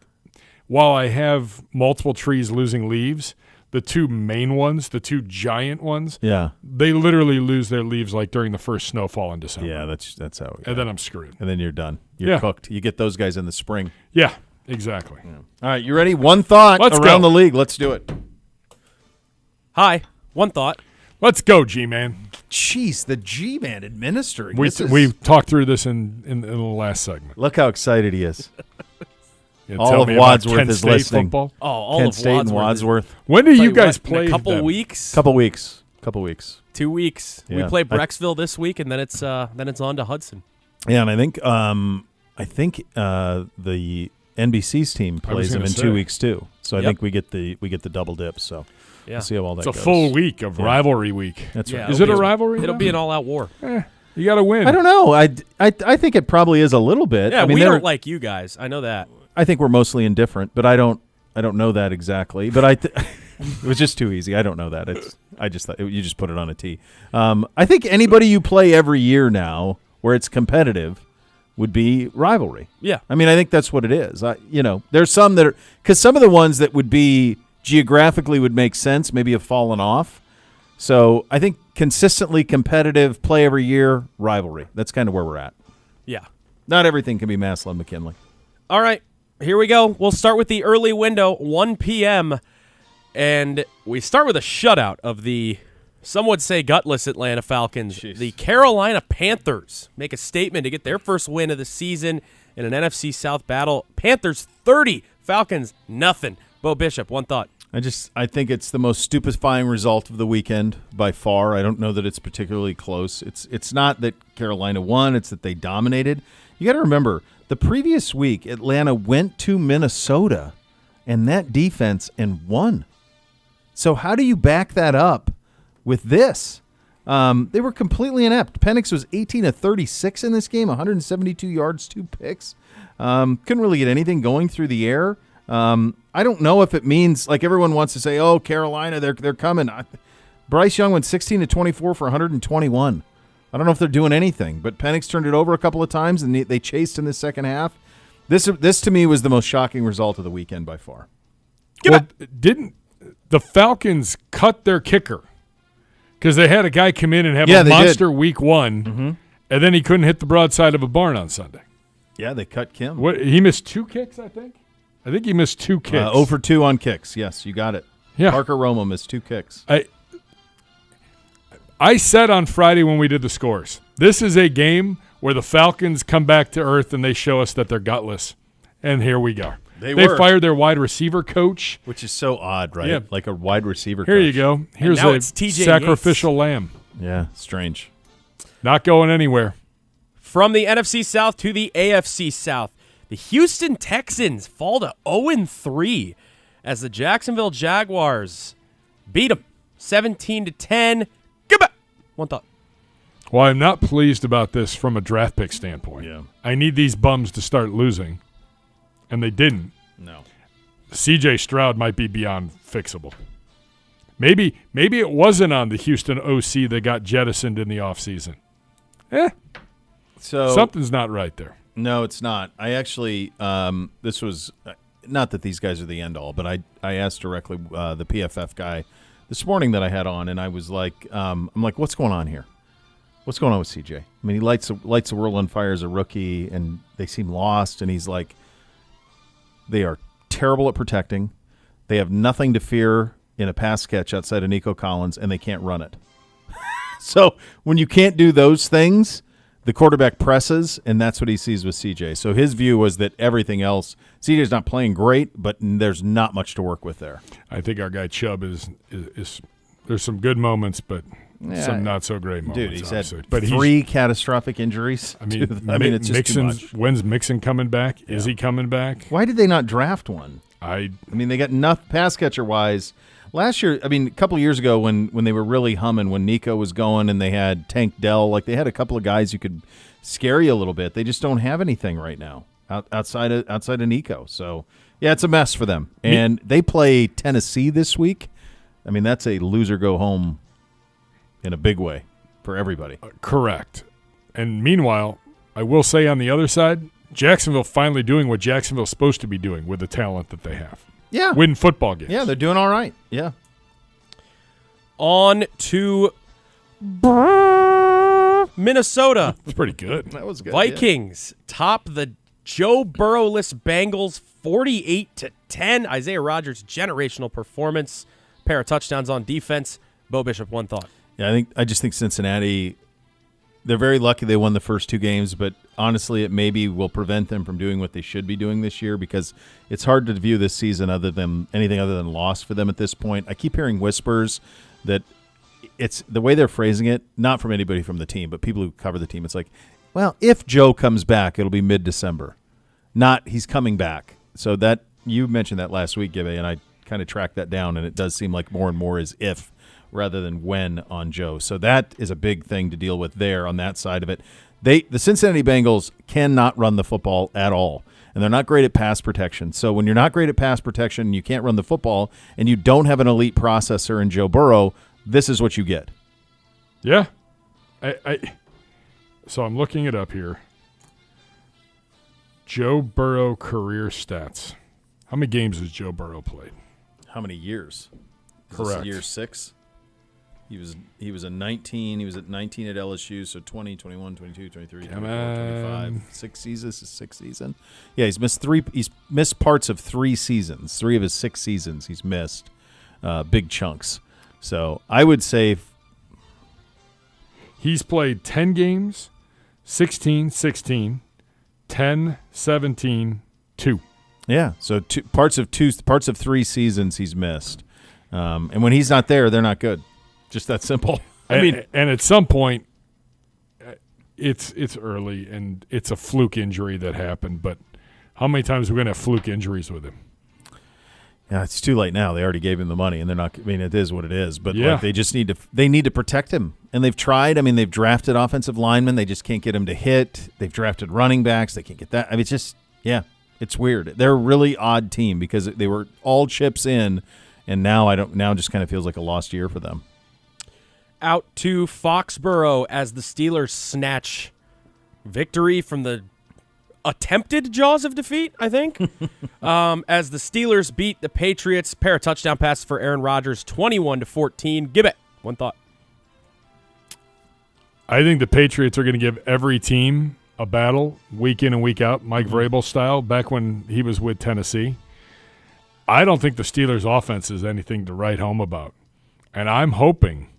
while I have multiple trees losing leaves, the two main ones, the two giant ones, Yeah. they literally lose their leaves like during the first snowfall in December. Yeah, that's how it goes. And then I'm screwed. And then you're done. You're Yeah. cooked. You get those guys in the spring. Yeah, exactly. All right, you ready? One thought Let's around go. the league. Let's do it. Hi. One thought. Let's go, G-Man. Jeez, the G-Man administering. We talked through this in the last segment. Look how excited he is. Yeah, All tell of me about Wadsworth Kent is State listening. Football. Oh, all Kent of State and Wadsworth. When do Play you guys what, play in a couple them? weeks? Couple weeks. 2 weeks. We Yeah. play Brecksville this week, and then it's on to Hudson. Yeah, and I think the NBC's team plays them gonna in say. 2 weeks too. So I Yep. think we get the double dip. So Yeah. we'll see how all that It's a goes. full week of Yeah. rivalry week. That's Yeah, right. Is it a rivalry? It'll now? be an all-out war. You got to win. I don't know. I think it probably is a little bit. Yeah, I mean, we they're- don't like you guys. I know that. I think we're mostly indifferent, but I don't know that exactly. But it was just too easy. I don't know that. I just thought you just put it on a tee. I think anybody you play every year now, where it's competitive, would be rivalry. Yeah. I mean, I think that's what it is. There's some that are because some of the ones that would be geographically would make sense maybe have fallen off. So I think consistently competitive play every year rivalry. That's kind of where we're at. Yeah. Not everything can be Massillon McKinley. All right, here we go. We'll start with the early window, 1 p.m., and we start with a shutout of the, some would say, gutless Atlanta Falcons. Jeez. The Carolina Panthers make a statement to get their first win of the season in an NFC South battle. Panthers 30, Falcons nothing. Bo Bishop, one thought. I think it's the most stupefying result of the weekend by far. I don't know that it's particularly close. It's not that Carolina won, it's that they dominated. You got to remember, the previous week Atlanta went to Minnesota and that defense and won. So how do you back that up with this? They were completely inept. Penix was 18 of 36 in this game, 172 yards, 2 picks. Couldn't really get anything going through the air. I don't know if it means, like everyone wants to say, oh, Carolina, they're coming. Bryce Young went 16 to 24 for 121. I don't know if they're doing anything, but Penix turned it over a couple of times, and they chased in the second half. This to me was the most shocking result of the weekend by far. Didn't the Falcons cut their kicker because they had a guy come in and have Yeah, a they monster did. week one, and then he couldn't hit the broadside of a barn on Sunday? Yeah, they cut Kim. What, he missed 2 kicks, I think. I think he missed 2 kicks. 0 for 2 on kicks. Yes, you got it. Yeah. Parker Romo missed 2 kicks. I said on Friday when we did the scores, this is a game where the Falcons come back to earth and they show us that they're gutless. And here we go. They fired their wide receiver coach. Which is so odd, right? Yeah. Like a wide receiver Here coach. you go. Here's now a it's TJ sacrificial lamb. Yeah, strange. Not going anywhere. From the NFC South to the AFC South, the Houston Texans fall to 0-3 as the Jacksonville Jaguars beat them 17-10. Goodbye. One thought. Well, I'm not pleased about this from a draft pick standpoint. Yeah. I need these bums to start losing, and they didn't. No. C.J. Stroud might be beyond fixable. Maybe it wasn't on the Houston OC that got jettisoned in the offseason. So Something's not right there. No, it's not. I actually, this was not that these guys are the end all, but I asked directly the PFF guy this morning that I had on, and I was like, I'm like, what's going on here? What's going on with CJ? I mean, he lights the world on fire as a rookie, and they seem lost. And he's like, they are terrible at protecting. They have nothing to fear in a pass catch outside of Nico Collins, and they can't run it. So when you can't do those things, the quarterback presses, and that's what he sees with CJ. So his view was that everything else, CJ's not playing great, but there's not much to work with there. I think our guy Chubb is there's some good moments, but some not so great moments. Dude, he's obviously. had but 3 catastrophic injuries. I mean, it's just too much. When's Mixon coming back? Yeah. Is he coming back? Why did they not draft one? I mean, they got enough pass catcher wise. Last year, I mean, a couple of years ago when they were really humming, when Nico was going and they had Tank Dell, like they had a couple of guys who could scare you a little bit. They just don't have anything right now outside of Nico. So, yeah, it's a mess for them. And they play Tennessee this week. I mean, that's a loser go home in a big way for everybody. Correct. And meanwhile, I will say on the other side, Jacksonville finally doing what Jacksonville's supposed to be doing with the talent that they have. Yeah. Win football games. Yeah, they're doing all right. Yeah. On to Minnesota. That's pretty good. That was good. Vikings top the Joe Burrow-less Bengals 48-10. Isaiah Rodgers' generational performance. Pair of touchdowns on defense. Bo Bishop, one thought. Yeah, I just think Cincinnati, they're very lucky they won the first 2 games, but honestly, it maybe will prevent them from doing what they should be doing this year because it's hard to view this season anything other than loss for them at this point. I keep hearing whispers that it's the way they're phrasing it, not from anybody from the team, but people who cover the team. It's like, well, if Joe comes back, it'll be mid-December, not he's coming back. So that you mentioned that last week, Gibby, and I kind of tracked that down, and it does seem like more and more is if rather than when on Joe. So that is a big thing to deal with there on that side of it. The Cincinnati Bengals cannot run the football at all, and they're not great at pass protection. So when you're not great at pass protection and you can't run the football and you don't have an elite processor in Joe Burrow, this is what you get. Yeah. So I'm looking it up here. Joe Burrow career stats. How many games has Joe Burrow played? How many years? Correct. Year 6. He was a 19. He was at 19 at LSU, so 20, 21, 22, 23, 24, 25. 6 seasons. This is 6th season. Yeah, he's missed 3. He's missed parts of 3 seasons. 3 of his 6 seasons he's missed big chunks. So I would say he's played 10 games, 16, 16, 10, 17, 2. Yeah, so parts of 3 seasons he's missed. And when he's not there, they're not good. Just that simple. And at some point, it's early and it's a fluke injury that happened. But how many times are we going to have fluke injuries with him? Yeah, it's too late now. They already gave him the money, and they're not. I mean, it is what it is. But yeah. Like, they just need to. They need to protect him, and they've tried. I mean, they've drafted offensive linemen. They just can't get him to hit. They've drafted running backs. They can't get that. I mean, it's just it's weird. They're a really odd team because they were all chips in, and now just kind of feels like a lost year for them. Out to Foxborough as the Steelers snatch victory from the attempted jaws of defeat, I think. As the Steelers beat the Patriots, pair of touchdown passes for Aaron Rodgers, 21-14. Gibbet, one thought. I think the Patriots are going to give every team a battle week in and week out, Mike Vrabel style, back when he was with Tennessee. I don't think the Steelers' offense is anything to write home about. And I'm hoping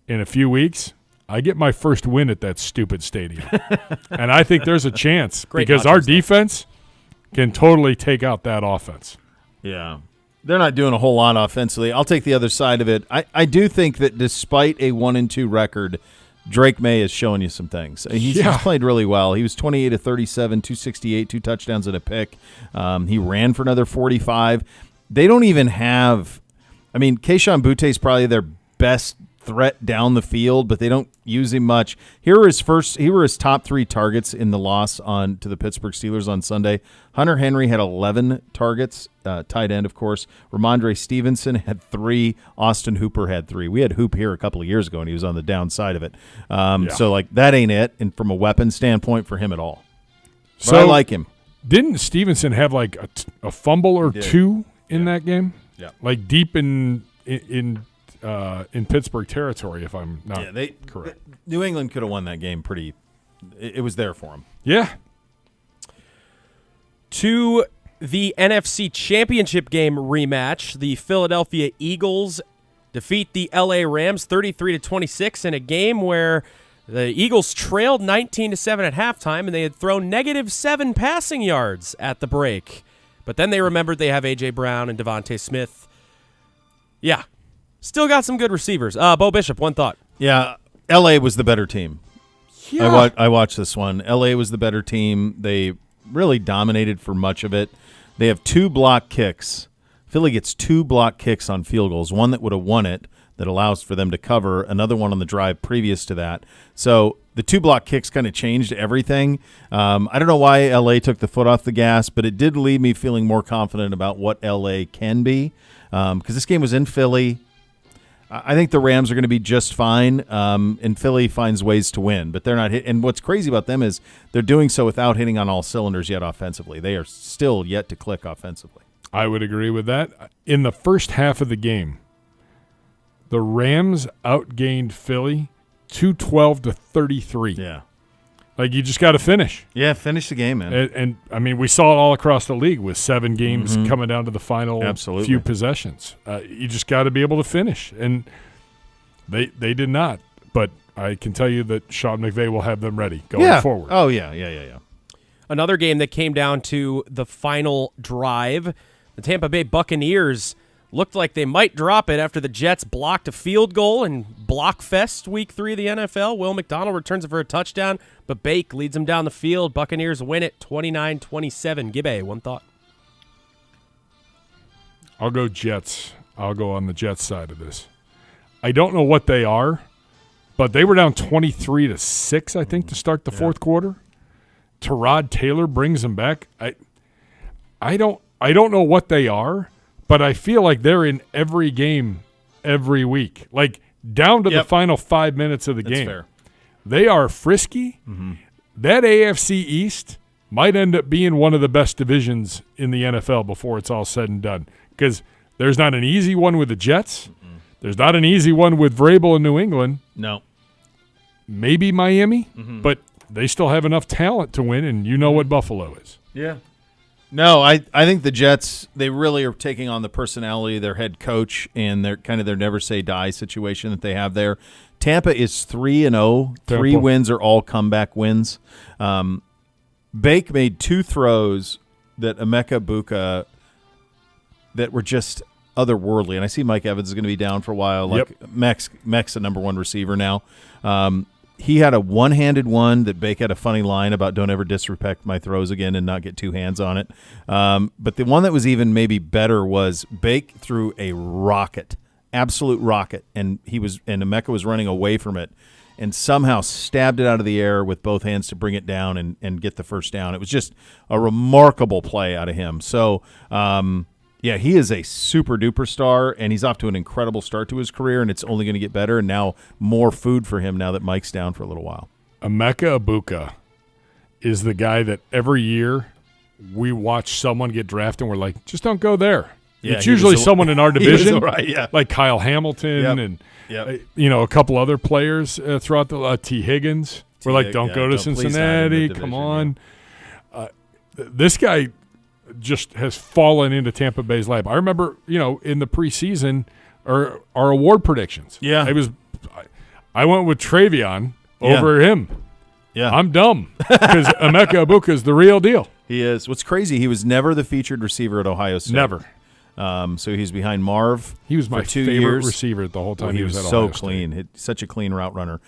in a few weeks, I get my first win at that stupid stadium. And I think there's a chance because our defense can totally take out that offense. Yeah. They're not doing a whole lot offensively. I'll take the other side of it. I do think that despite a 1-2 record, Drake May is showing you some things. He's played really well. He was 28 of 37, 268, 2 touchdowns and a pick. He ran for another 45. They don't even have – I mean, Kayshon Boutte is probably their best threat down the field, but they don't use him much. Here were his top 3 targets in the loss to the Pittsburgh Steelers on Sunday. Hunter Henry had 11 targets, tight end, of course. Ramondre Stevenson had 3. Austin Hooper had 3. We had Hoop here a couple of years ago, and he was on the downside of it. So, like, that ain't it, and from a weapon standpoint for him at all. But I like him. Didn't Stevenson have, like, a fumble or 2 in that game? Yeah. Like, deep in Pittsburgh territory, if I'm not correct. New England could have won that game pretty. It was there for them. Yeah. To the NFC Championship game rematch, the Philadelphia Eagles defeat the LA Rams 33-26 in a game where the Eagles trailed 19-7 at halftime, and they had thrown -7 passing yards at the break. But then they remembered they have A.J. Brown and Devontae Smith. Yeah. Still got some good receivers. Bo Bishop, one thought. Yeah, L.A. was the better team. Yeah. I watched this one. L.A. was the better team. They really dominated for much of it. They have 2 block kicks. Philly gets 2 block kicks on field goals, one that would have won it that allows for them to cover, another one on the drive previous to that. So the 2 block kicks kind of changed everything. I don't know why L.A. took the foot off the gas, but it did leave me feeling more confident about what L.A. can be because this game was in Philly. I think the Rams are going to be just fine, and Philly finds ways to win, but they're not hit. And what's crazy about them is they're doing so without hitting on all cylinders yet offensively. They are still yet to click offensively. I would agree with that. In the first half of the game, the Rams outgained Philly 212-33. Yeah. Like, you just got to finish. Yeah, finish the game, man. And, I mean, we saw it all across the league with 7 games coming down to the final few possessions. You just got to be able to finish. And they did not. But I can tell you that Sean McVay will have them ready going forward. Oh, yeah. Another game that came down to the final drive. The Tampa Bay Buccaneers looked like they might drop it after the Jets blocked a field goal in Blockfest Week 3 of the NFL. Will McDonald returns it for a touchdown, but Bake leads them down the field. Buccaneers win it 29-27. Gibbe, one thought. I'll go Jets. I'll go on the Jets side of this. I don't know what they are, but they were down 23-6, I think, to start the fourth quarter. Tyrod Taylor brings them back. I don't know what they are, but I feel like they're in every game every week, like down to the final 5 minutes of the game. Fair. They are frisky. That AFC East might end up being one of the best divisions in the NFL before it's all said and done, because there's not an easy one with the Jets. There's not an easy one with Vrabel in New England. No. Maybe Miami, but they still have enough talent to win, and you know what Buffalo is. Yeah. No, I think the Jets, they really are taking on the personality of their head coach and their kind of their never say die situation that they have there. Tampa is 3-0. 3 wins are all comeback wins. Bake made 2 throws that Emeka Buka that were just otherworldly. And I see Mike Evans is going to be down for a while. Like Max the number 1 receiver now. He had a one-handed one that Bake had a funny line about don't ever disrespect my throws again and not get 2 hands on it. But the one that was even maybe better was Bake threw a rocket, absolute rocket, and Emeka was running away from it and somehow stabbed it out of the air with both hands to bring it down and get the first down. It was just a remarkable play out of him. So, yeah, he is a super-duper star, and he's off to an incredible start to his career, and it's only going to get better, and now more food for him now that Mike's down for a little while. Emeka Egbuka is the guy that every year we watch someone get drafted, and we're like, just don't go there. Yeah, it's usually someone in our division, like Kyle Hamilton and a couple other players throughout the T. Higgins. We're like, don't go to Cincinnati. Come on. This guy just has fallen into Tampa Bay's lap. I remember, in the preseason, our award predictions. Yeah, I went with Travion over him. Yeah. I'm dumb because Emeka Ibuka is the real deal. He is. What's crazy, he was never the featured receiver at Ohio State. Never. So he's behind Marv. He was my for 2 favorite years. receiver the whole time He he was at so Ohio State. clean. Such a clean route runner.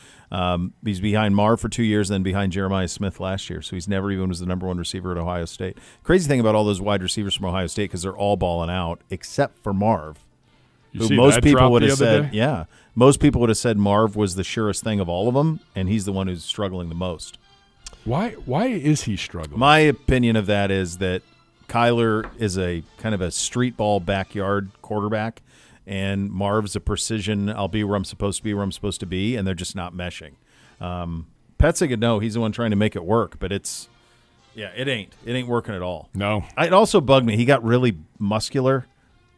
He's behind Marv for 2 years, then behind Jeremiah Smith last year. So he's never even was the number one receiver at Ohio State. Crazy thing about all those wide receivers from Ohio State, because they're all balling out except for Marv. You Who see most that people drop would the have other said, day? yeah. Most people would have said Marv was the surest thing of all of them, and he's the one who's struggling the most. Why is he struggling? My opinion of that is that Kyler is a kind of a street ball backyard quarterback, and Marv's a precision, I'll be where I'm supposed to be, where I'm supposed to be, and they're just not meshing. Petziger, no, he's the one trying to make it work, but it ain't working at all. No. It also bugged me. He got really muscular.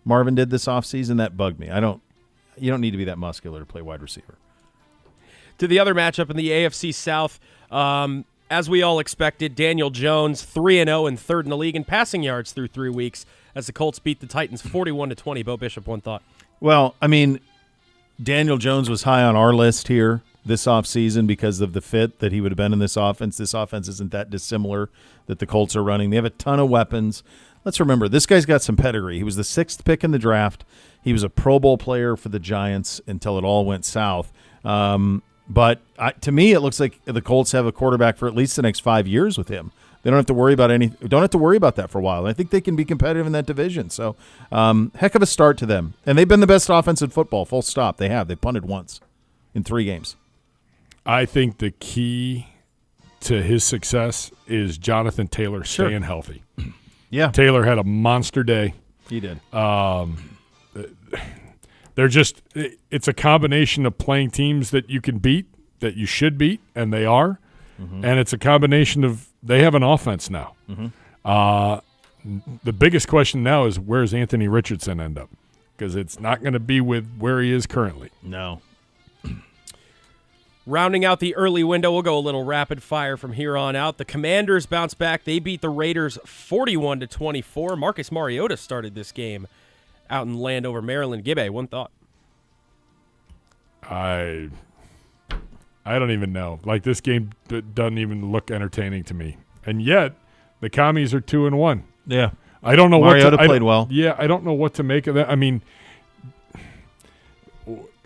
Marvin did this offseason. That bugged me. You don't need to be that muscular to play wide receiver. To the other matchup in the AFC South, as we all expected, Daniel Jones 3-0 and third in the league in passing yards through 3 weeks as the Colts beat the Titans 41-20. Bo Bishop, one thought. Well, I mean, Daniel Jones was high on our list here this offseason because of the fit that he would have been in this offense. This offense isn't that dissimilar that the Colts are running. They have a ton of weapons. Let's remember, this guy's got some pedigree. He was the 6th pick in the draft. He was a Pro Bowl player for the Giants until it all went south. But to me, it looks like the Colts have a quarterback for at least the next 5 years with him. They don't have to worry about that for a while. I think they can be competitive in that division. So, heck of a start to them. And they've been the best offense in football, full stop. They have. They punted once in 3 games. I think the key to his success is Jonathan Taylor staying healthy. Yeah. Taylor had a monster day. He did. It's a combination of playing teams that you can beat, that you should beat, and they are. Mm-hmm. And it's a combination of they have an offense now. Mm-hmm. The biggest question now is where's Anthony Richardson end up? Because it's not going to be with where he is currently. No. Rounding out the early window, we'll go a little rapid fire from here on out. The Commanders bounce back. They beat the Raiders 41-24. Marcus Mariota started this game out in Landover, Maryland. Gibbe, one thought. I don't even know. Like, this game doesn't even look entertaining to me. And yet, the Commies are 2-1. Yeah. I don't know Mariota what to, played well. Yeah, I don't know what to make of that. I mean,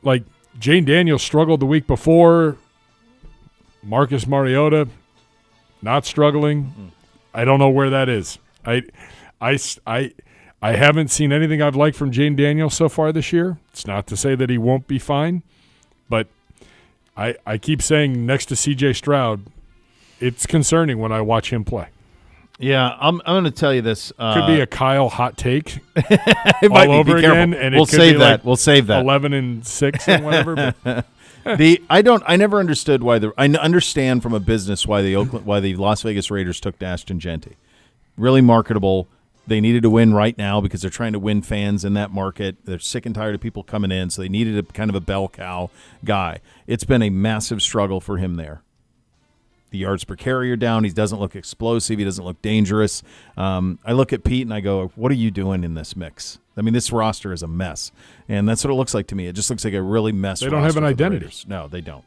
like, Jane Daniels struggled the week before. Marcus Mariota not struggling. I don't know where that is. I haven't seen anything I've liked from Jane Daniels so far this year. It's not to say that he won't be fine, but I keep saying next to C.J. Stroud, it's concerning when I watch him play. Yeah, I'm going to tell you this. Could be a Kyle hot take it all over again, and we'll it could save be that. like We'll save that. 11-6 and whatever. But I never understood I understand from a business why the Las Vegas Raiders took Ashton Genty. Really marketable. They needed to win right now because they're trying to win fans in that market. They're sick and tired of people coming in, so they needed a kind of a bell cow guy. It's been a massive struggle for him there. The yards per carry are down. He doesn't look explosive. He doesn't look dangerous. I look at Pete and I go, what are you doing in this mix? I mean, this roster is a mess, and that's what it looks like to me. It just looks like a really mess. They don't have an identity. No, they don't.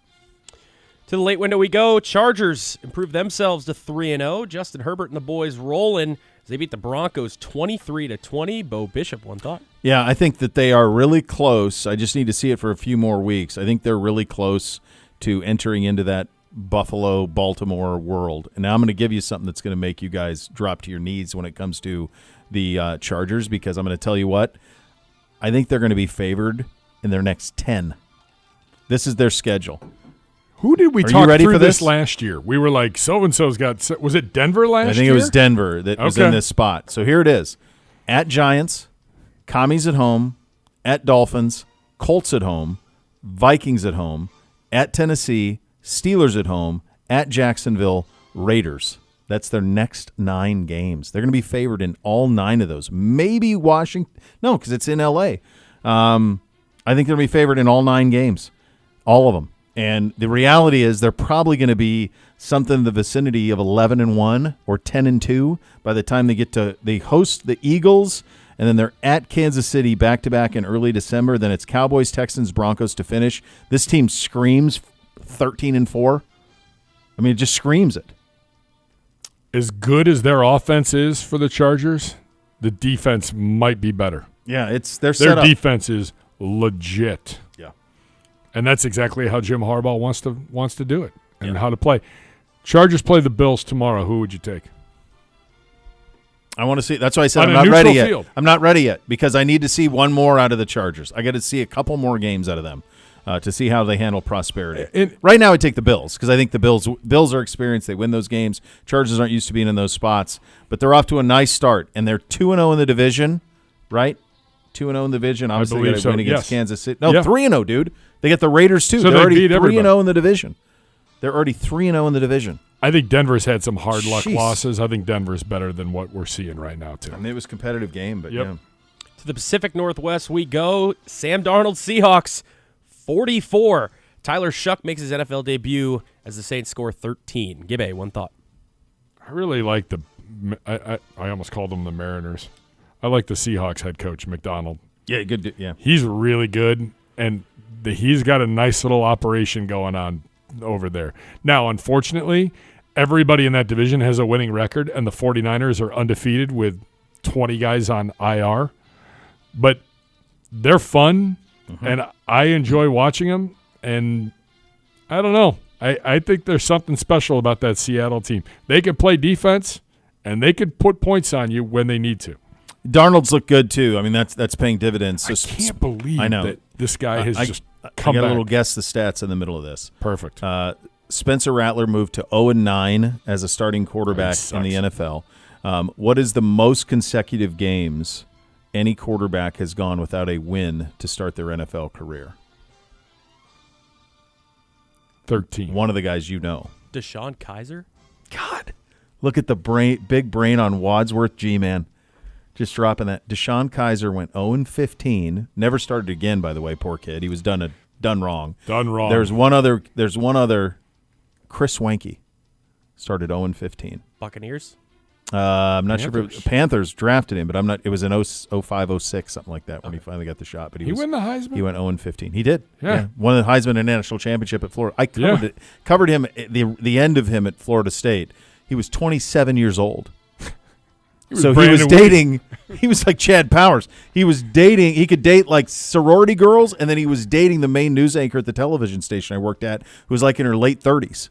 To the late window we go. Chargers improve themselves to 3-0. Justin Herbert and the boys rolling as they beat the Broncos 23-20. Bo Bishop, one thought. Yeah, I think that they are really close. I just need to see it for a few more weeks. I think they're really close to entering into that Buffalo, Baltimore world. And now I'm going to give you something that's going to make you guys drop to your knees when it comes to the Chargers, because I'm going to tell you what, I think they're going to be favored in their next 10. This is their schedule. Who did we Are talk you ready through for this this last year? We were like, so-and-so's got – was it Denver last year? I think it was Denver that was in this spot. So here it is. At Giants, Commies at home, at Dolphins, Colts at home, Vikings at home, at Tennessee, Steelers at home, at Jacksonville, Raiders. That's their next 9 games. They're going to be favored in all 9 of those. Maybe Washington. No, because it's in L.A. I think they're going to be favored in all 9 games, all of them. And the reality is they're probably going to be something in the vicinity of 11-1 or 10-2 by the time they host the Eagles and then they're at Kansas City back-to-back in early December. Then it's Cowboys, Texans, Broncos to finish. This team screams 13-4. I mean, it just screams it. As good as their offense is for the Chargers, the defense might be better. Yeah, their set up. defense is legit. Yeah. And that's exactly how Jim Harbaugh wants to do it and how to play. Chargers play the Bills tomorrow. Who would you take? I want to see. That's why I said On I'm a not ready neutral yet. field. I'm not ready yet because I need to see one more out of the Chargers. I got to see a couple more games out of them to see how they handle prosperity. Right now, I take the Bills because I think the Bills are experienced. They win those games. Chargers aren't used to being in those spots, but they're off to a nice start, and they're 2-0 in the division, right? 2-0 in the division. Obviously, they got to win against Kansas City. No, 3-0, dude. They get the Raiders too. So they're already beat 3-0 in the division. They're already 3-0 in the division. I think Denver's had some hard luck Jeez. losses. I think Denver's better than what we're seeing right now, too. I mean, it was a competitive game, but Yep. yeah. To the Pacific Northwest we go. Sam Darnold Seahawks 44. Tyler Shuck makes his NFL debut as the Saints score 13. Gibbe, one thought. I really like I almost called them the Mariners. I like the Seahawks head coach, McDonald. Yeah, good. Yeah. He's really good, and he's got a nice little operation going on over there. Now, unfortunately, everybody in that division has a winning record, and the 49ers are undefeated with 20 guys on IR. But they're fun, and I enjoy watching them, and I don't know. I think there's something special about that Seattle team. They can play defense, and they can put points on you when they need to. Darnold's look good, too. I mean, that's paying dividends. So I can't believe I know. that this guy has just I come got back. a little guess the stats in the middle of this. Perfect. Spencer Rattler moved to 0-9 as a starting quarterback in the NFL. What is the most consecutive games any quarterback has gone without a win to start their NFL career? 13. One of the guys you know. Deshaun Kaiser? God, look at the big brain on Wadsworth G-Man. Just dropping that. Deshaun Kaiser went 0-15. Never started again, by the way, poor kid. He was done wrong. Done wrong. There's one other. Chris Wanke started 0-15. Buccaneers? I'm not sure if Panthers drafted him, but I'm not. It was in 05, 06, something like that when he finally got the shot. But he won the Heisman? He went 0-15. He did. Yeah. Won the Heisman and national championship at Florida. I covered him the end of him at Florida State. He was 27 years old. So he was dating. He was like Chad Powers. He was dating. He could date like sorority girls, and then he was dating the main news anchor at the television station I worked at, who was like in her late 30s.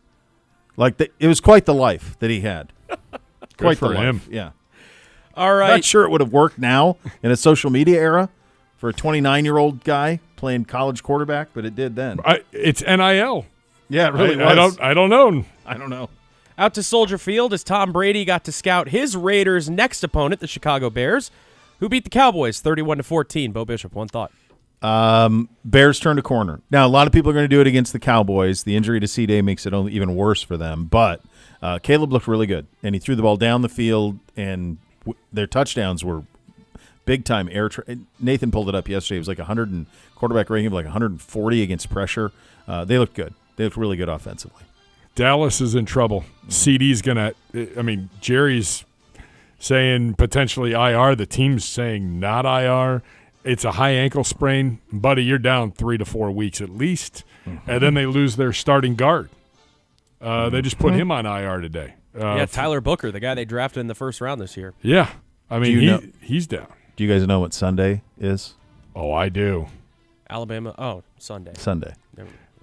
Like it was quite the life that he had. Quite for the him. life. Yeah. All right. Not sure it would have worked now in a social media era for a 29-year-old guy playing college quarterback, but it did then. It's NIL. Yeah, it really was. I don't know. I don't know. Out to Soldier Field as Tom Brady got to scout his Raiders' next opponent, the Chicago Bears, who beat the Cowboys 31-14. Bo Bishop, one thought. Bears turned a corner. Now, a lot of people are going to do it against the Cowboys. The injury to C-Day makes it only even worse for them. But Caleb looked really good, and he threw the ball down the field, and their touchdowns were big-time Nathan pulled it up yesterday. It was like quarterback rating of like 140 against pressure. They looked good. They looked really good offensively. Dallas is in trouble. CD's going to – Jerry's saying potentially IR. The team's saying not IR. It's a high ankle sprain. Buddy, you're down 3 to 4 weeks at least. Mm-hmm. And then they lose their starting guard. They just put him on IR today. Tyler Booker, the guy they drafted in the first round this year. Yeah. I mean, he's down. Do you guys know what Sunday is? Oh, I do. Alabama. Oh, Sunday.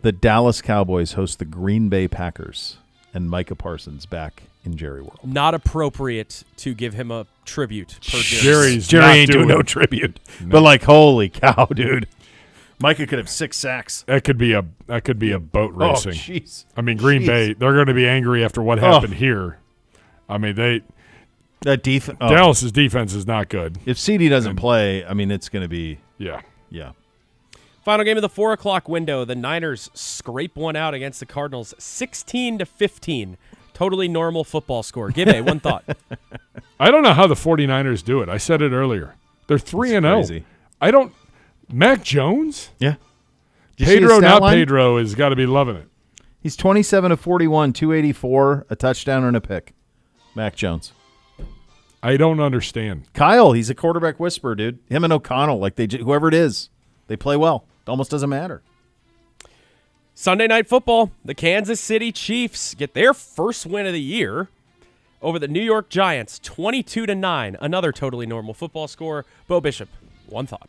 The Dallas Cowboys host the Green Bay Packers, and Micah Parsons back in Jerry World. Not appropriate to give him a tribute. Jerry ain't doing no tribute. No. But like, holy cow, dude! Micah could have 6 sacks. That could be a boat racing. Oh, jeez. I mean, Green Bay, they're going to be angry after what happened here. I mean, Dallas's defense is not good. If CD doesn't play, I mean, it's going to be yeah. Final game of the 4 o'clock window. The Niners scrape one out against the Cardinals, 16-15. Totally normal football score. Gibbe, one thought. I don't know how the 49ers do it. I said it earlier. They're 3-0. Mac Jones? Yeah. Pedro, not Pedro, has got to be loving it. He's 27 of 41, 284, a touchdown and a pick. Mac Jones. I don't understand. Kyle, he's a quarterback whisperer, dude. Him and O'Connell, like whoever it is, they play well. It almost doesn't matter. Sunday Night Football, the Kansas City Chiefs get their first win of the year over the New York Giants, 22-9. Another totally normal football score. Bo Bishop, one thought.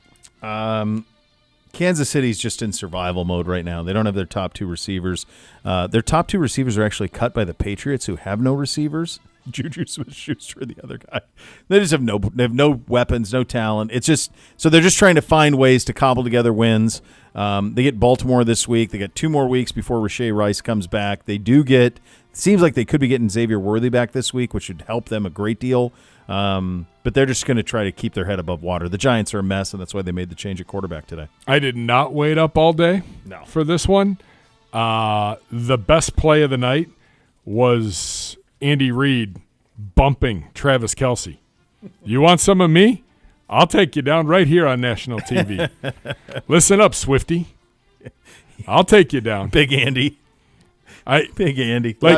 Kansas City's just in survival mode right now. They don't have their top two receivers. Their top two receivers are actually cut by the Patriots, who have no receivers. Juju Smith-Schuster, the other guy. They just have no weapons, no talent. It's just so they're just trying to find ways to cobble together wins. They get Baltimore this week. They got 2 more weeks before Rashee Rice comes back. They do get. It seems like they could be getting Xavier Worthy back this week, which would help them a great deal. But they're just going to try to keep their head above water. The Giants are a mess, and that's why they made the change at quarterback today. I did not wait up all day for this one. The best play of the night was Andy Reid bumping Travis Kelce. You want some of me? I'll take you down right here on national TV. Listen up, Swifty. I'll take you down. Big Andy. Big Andy. Like,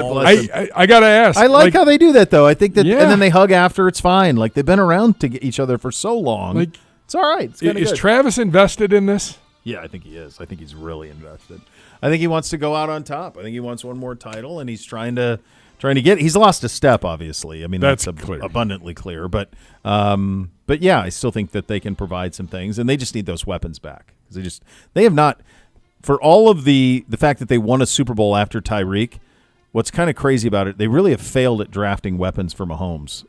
I got to ask. I like how they do that, though. I think that, and then they hug after. It's fine. Like, they've been around to get each other for so long. Like, it's all right. It's is good. Travis invested in this? Yeah, I think he is. I think he's really invested. I think he wants to go out on top. I think he wants one more title, and he's trying to get. He's lost a step, obviously. I mean, that's clear. Abundantly clear. But yeah, I still think that they can provide some things, and they just need those weapons back because they have not. For all of the fact that they won a Super Bowl after Tyreek, what's kind of crazy about it, they really have failed at drafting weapons for Mahomes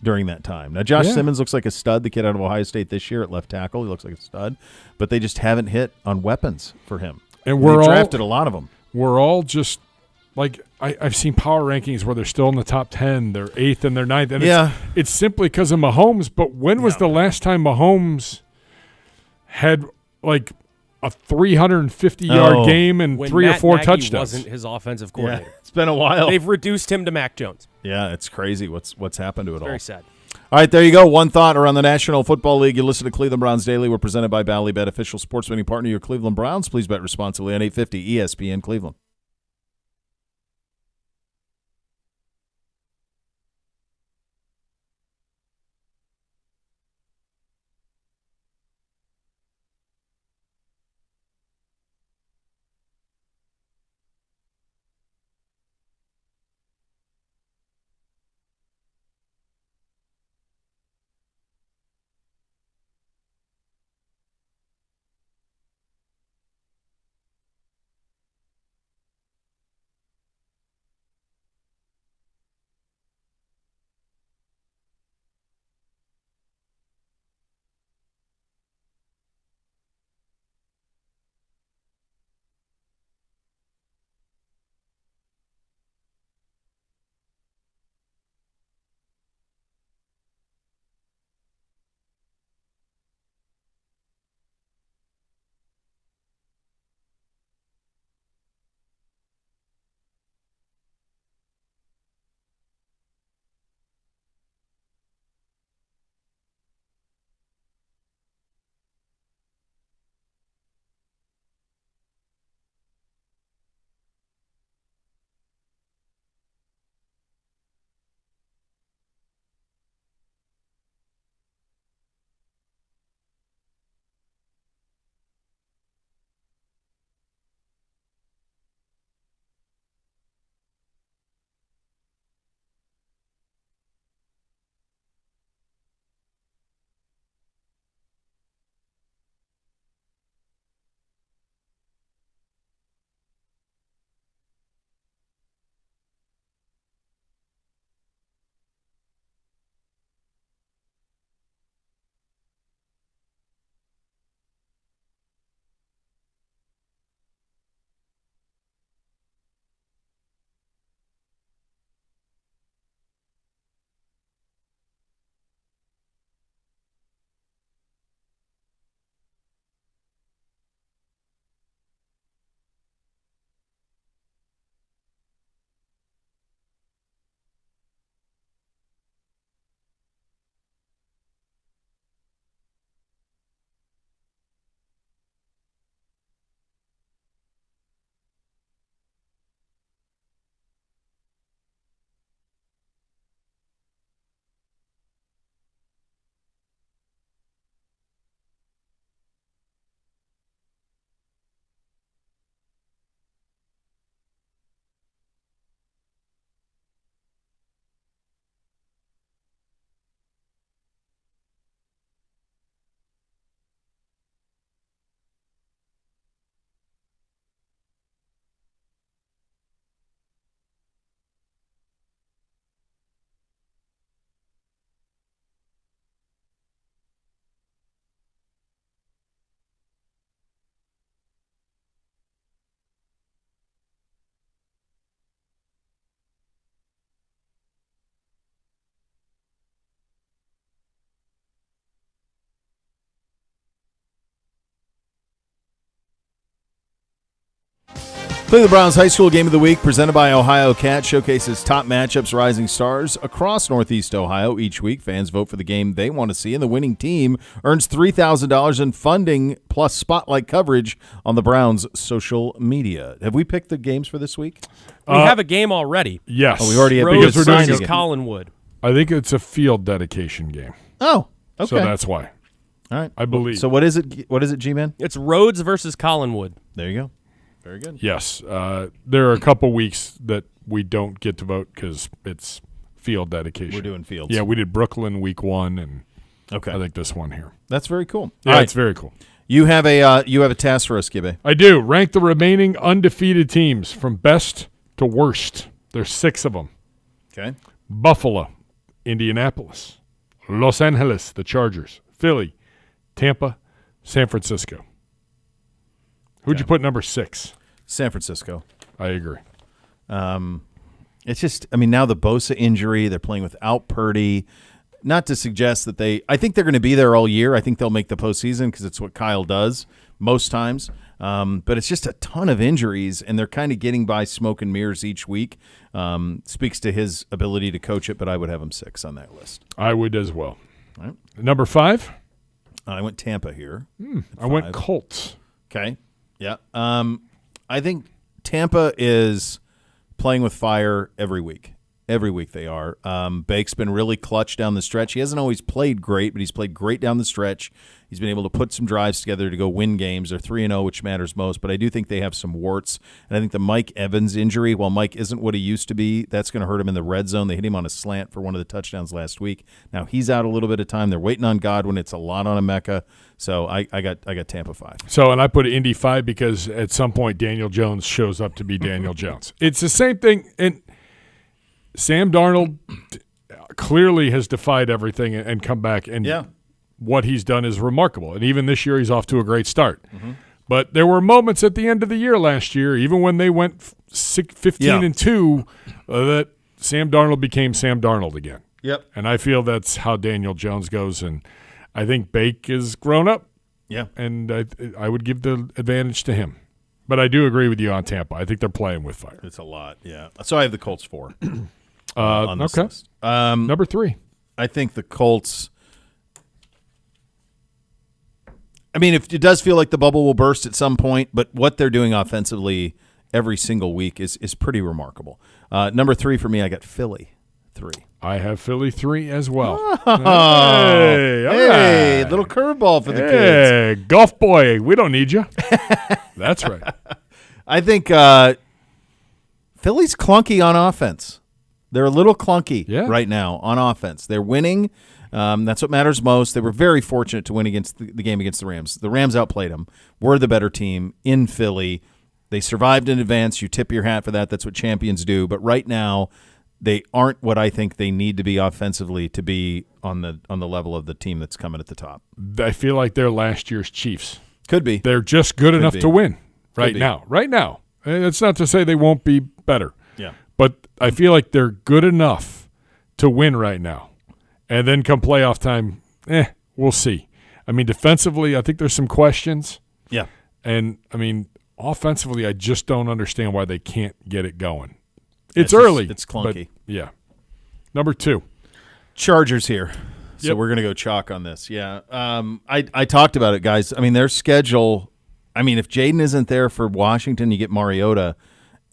during that time. Now, Josh Simmons looks like a stud, the kid out of Ohio State this year at left tackle. He looks like a stud, but they just haven't hit on weapons for him. And they drafted a lot of them. We're all just like I've seen power rankings where they're still in the top 10, they're 8th and they're 9th. And it's simply because of Mahomes. But when was the last time Mahomes had like a 350-yard game and when 3 Matt or 4 Nagy touchdowns? Wasn't his offensive coordinator. Yeah, it's been a while. They've reduced him to Mac Jones. Yeah, it's crazy what's happened to it all. Very sad. All right, there you go. One thought around the National Football League. You listen to Cleveland Browns Daily. We're presented by Ballybet, official sports betting partner of your Cleveland Browns. Please bet responsibly on 850 ESPN Cleveland. Play the Browns High School Game of the Week, presented by Ohio Cat, showcases top matchups, rising stars across Northeast Ohio. Each week, fans vote for the game they want to see, and the winning team earns $3,000 in funding plus spotlight coverage on the Browns' social media. Have we picked the games for this week? We have a game already. Yes. Oh, we've already had Rhodes because we're doing versus it. Collinwood. I think it's a field dedication game. Oh, okay. So that's why. All right. I believe. So what is it? What is it, G-Man? It's Rhodes versus Collinwood. There you go. Very good. Yes. There are a couple weeks that we don't get to vote because it's field dedication. We're doing fields. Yeah, we did Brooklyn week 1, and Okay. I think this one here. That's very cool. Yeah, All right. it's very cool. You have a task for us, Gibbe. I do. Rank the remaining undefeated teams from best to worst. There's 6 of them. Okay. Buffalo, Indianapolis, Los Angeles, the Chargers, Philly, Tampa, San Francisco. Who'd you put number 6? San Francisco. I agree. It's just, I mean, now the Bosa injury, they're playing without Purdy. Not to suggest that I think they're going to be there all year. I think they'll make the postseason because it's what Kyle does most times. But it's just a ton of injuries, and they're kind of getting by smoke and mirrors each week. Speaks to his ability to coach it, but I would have him 6 on that list. I would as well. All right. Number 5? I went Tampa here. I went Colts. Okay. Yeah. I think Tampa is playing with fire every week. Every week they are. Bake's been really clutch down the stretch. He hasn't always played great, but he's played great down the stretch. He's been able to put some drives together to go win games. They're 3-0, which matters most, but I do think they have some warts. And I think the Mike Evans injury, while Mike isn't what he used to be, that's going to hurt him in the red zone. They hit him on a slant for one of the touchdowns last week. Now he's out a little bit of time. They're waiting on Godwin. It's a lot on Emeka. So I got Tampa 5. So, and I put Indy 5 because at some point Daniel Jones shows up to be Daniel Jones. It's the same thing. And Sam Darnold clearly has defied everything and come back, and what he's done is remarkable. And even this year, he's off to a great start. Mm-hmm. But there were moments at the end of the year last year, even when they went 15-2, that Sam Darnold became Sam Darnold again. Yep. And I feel that's how Daniel Jones goes, and I think Bake is grown up. Yeah. And I would give the advantage to him. But I do agree with you on Tampa. I think they're playing with fire. It's a lot, yeah. So I have the Colts 4 on this list. Number 3. I think the Colts – I mean, it does feel like the bubble will burst at some point, but what they're doing offensively every single week is pretty remarkable. Number 3 for me, I got Philly 3. I have Philly 3 as well. Oh, Hey, all hey, right. little curveball for the kids. Hey, golf boy, we don't need you. That's right. I think Philly's clunky on offense. They're a little clunky right now on offense. They're winning. That's what matters most. They were very fortunate to win against the game against the Rams. The Rams outplayed them. We're the better team in Philly. They survived in advance. You tip your hat for that. That's what champions do. But right now, they aren't what I think they need to be offensively to be on the level of the team that's coming at the top. I feel like they're last year's Chiefs. Could be. They're just good enough to win right be. now. Right now. And it's not to say they won't be better. Yeah. But I feel like they're good enough to win right now. And then come playoff time, we'll see. I mean, defensively, I think there's some questions. Yeah. And, I mean, offensively, I just don't understand why they can't get it going. It's early. It's clunky. But, yeah. Number 2. Chargers here. So Yep. we're going to go chalk on this. Yeah. I talked about it, guys. I mean, their schedule, I mean, if Jaden isn't there for Washington, you get Mariota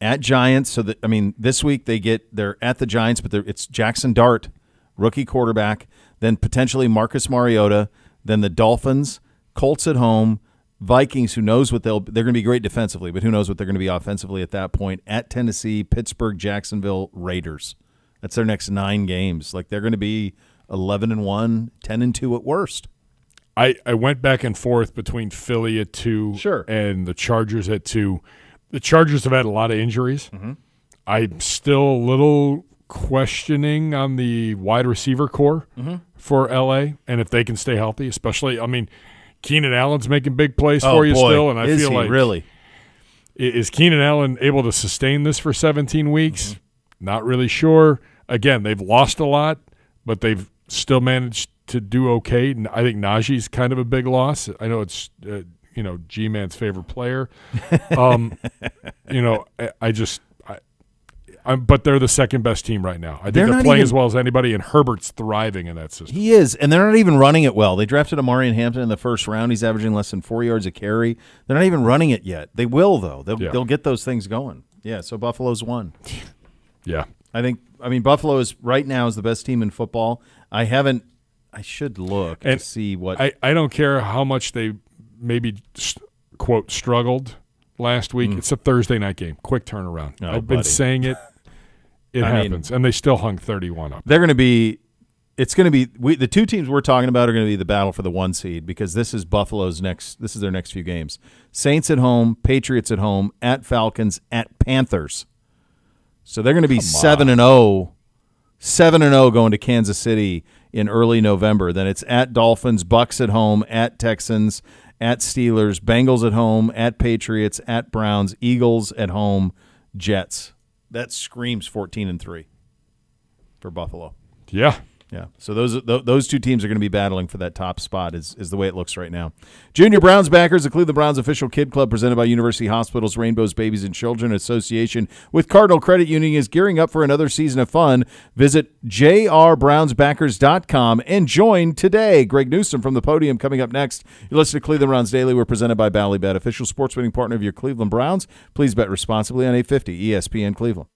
at Giants. So, that, I mean, this week they're at the Giants, but it's Jackson Dart, rookie quarterback, then potentially Marcus Mariota, then the Dolphins, Colts at home, Vikings, who knows what they're going to be great defensively, but who knows what they're going to be offensively at that point, at Tennessee, Pittsburgh, Jacksonville, Raiders. That's their next 9 games. Like, they're going to be 11-1, 10-2 at worst. I went back and forth between Philly at 2 and the Chargers at 2. The Chargers have had a lot of injuries. Mm-hmm. I'm still a little questioning on the wide receiver core for L.A. and if they can stay healthy, especially, I mean, Keenan Allen's making big plays for you still, and I feel like really? Is Keenan Allen able to sustain this for 17 weeks? Mm-hmm. Not really sure. Again, they've lost a lot, but they've still managed to do okay. I think Najee's kind of a big loss. I know it's G-Man's favorite player. But they're the second best team right now. I think they're playing as well as anybody, and Herbert's thriving in that system. He is, and they're not even running it well. They drafted Amari Hampton in the first round. He's averaging less than 4 yards a carry. They're not even running it yet. They will, though. They'll get those things going. Yeah, so Buffalo's won. Yeah. I mean, Buffalo is right now is the best team in football. I should look to see what. I don't care how much they maybe, quote, struggled last week. It's a Thursday night game. Quick turnaround. I've been saying it. It happens, and they still hung 31 up. They're going to be – it's going to be – the two teams we're talking about are going to be the battle for the 1 seed because this is Buffalo's next – this is their next few games. Saints at home, Patriots at home, at Falcons, at Panthers. So they're going to be 7-0 going to Kansas City in early November. Then it's at Dolphins, Bucks at home, at Texans, at Steelers, Bengals at home, at Patriots, at Browns, Eagles at home, Jets. That screams 14-3 for Buffalo. Yeah. Yeah. So those two teams are going to be battling for that top spot is the way it looks right now. Junior Browns backers, the Cleveland Browns official kid club presented by University Hospitals, Rainbows, Babies, and Children Association with Cardinal Credit Union is gearing up for another season of fun. Visit jrbrownsbackers.com and join today. Greg Newsome from the podium coming up next. You listen to Cleveland Browns Daily. We're presented by Ballybet, official sports betting partner of your Cleveland Browns. Please bet responsibly on 850 ESPN Cleveland.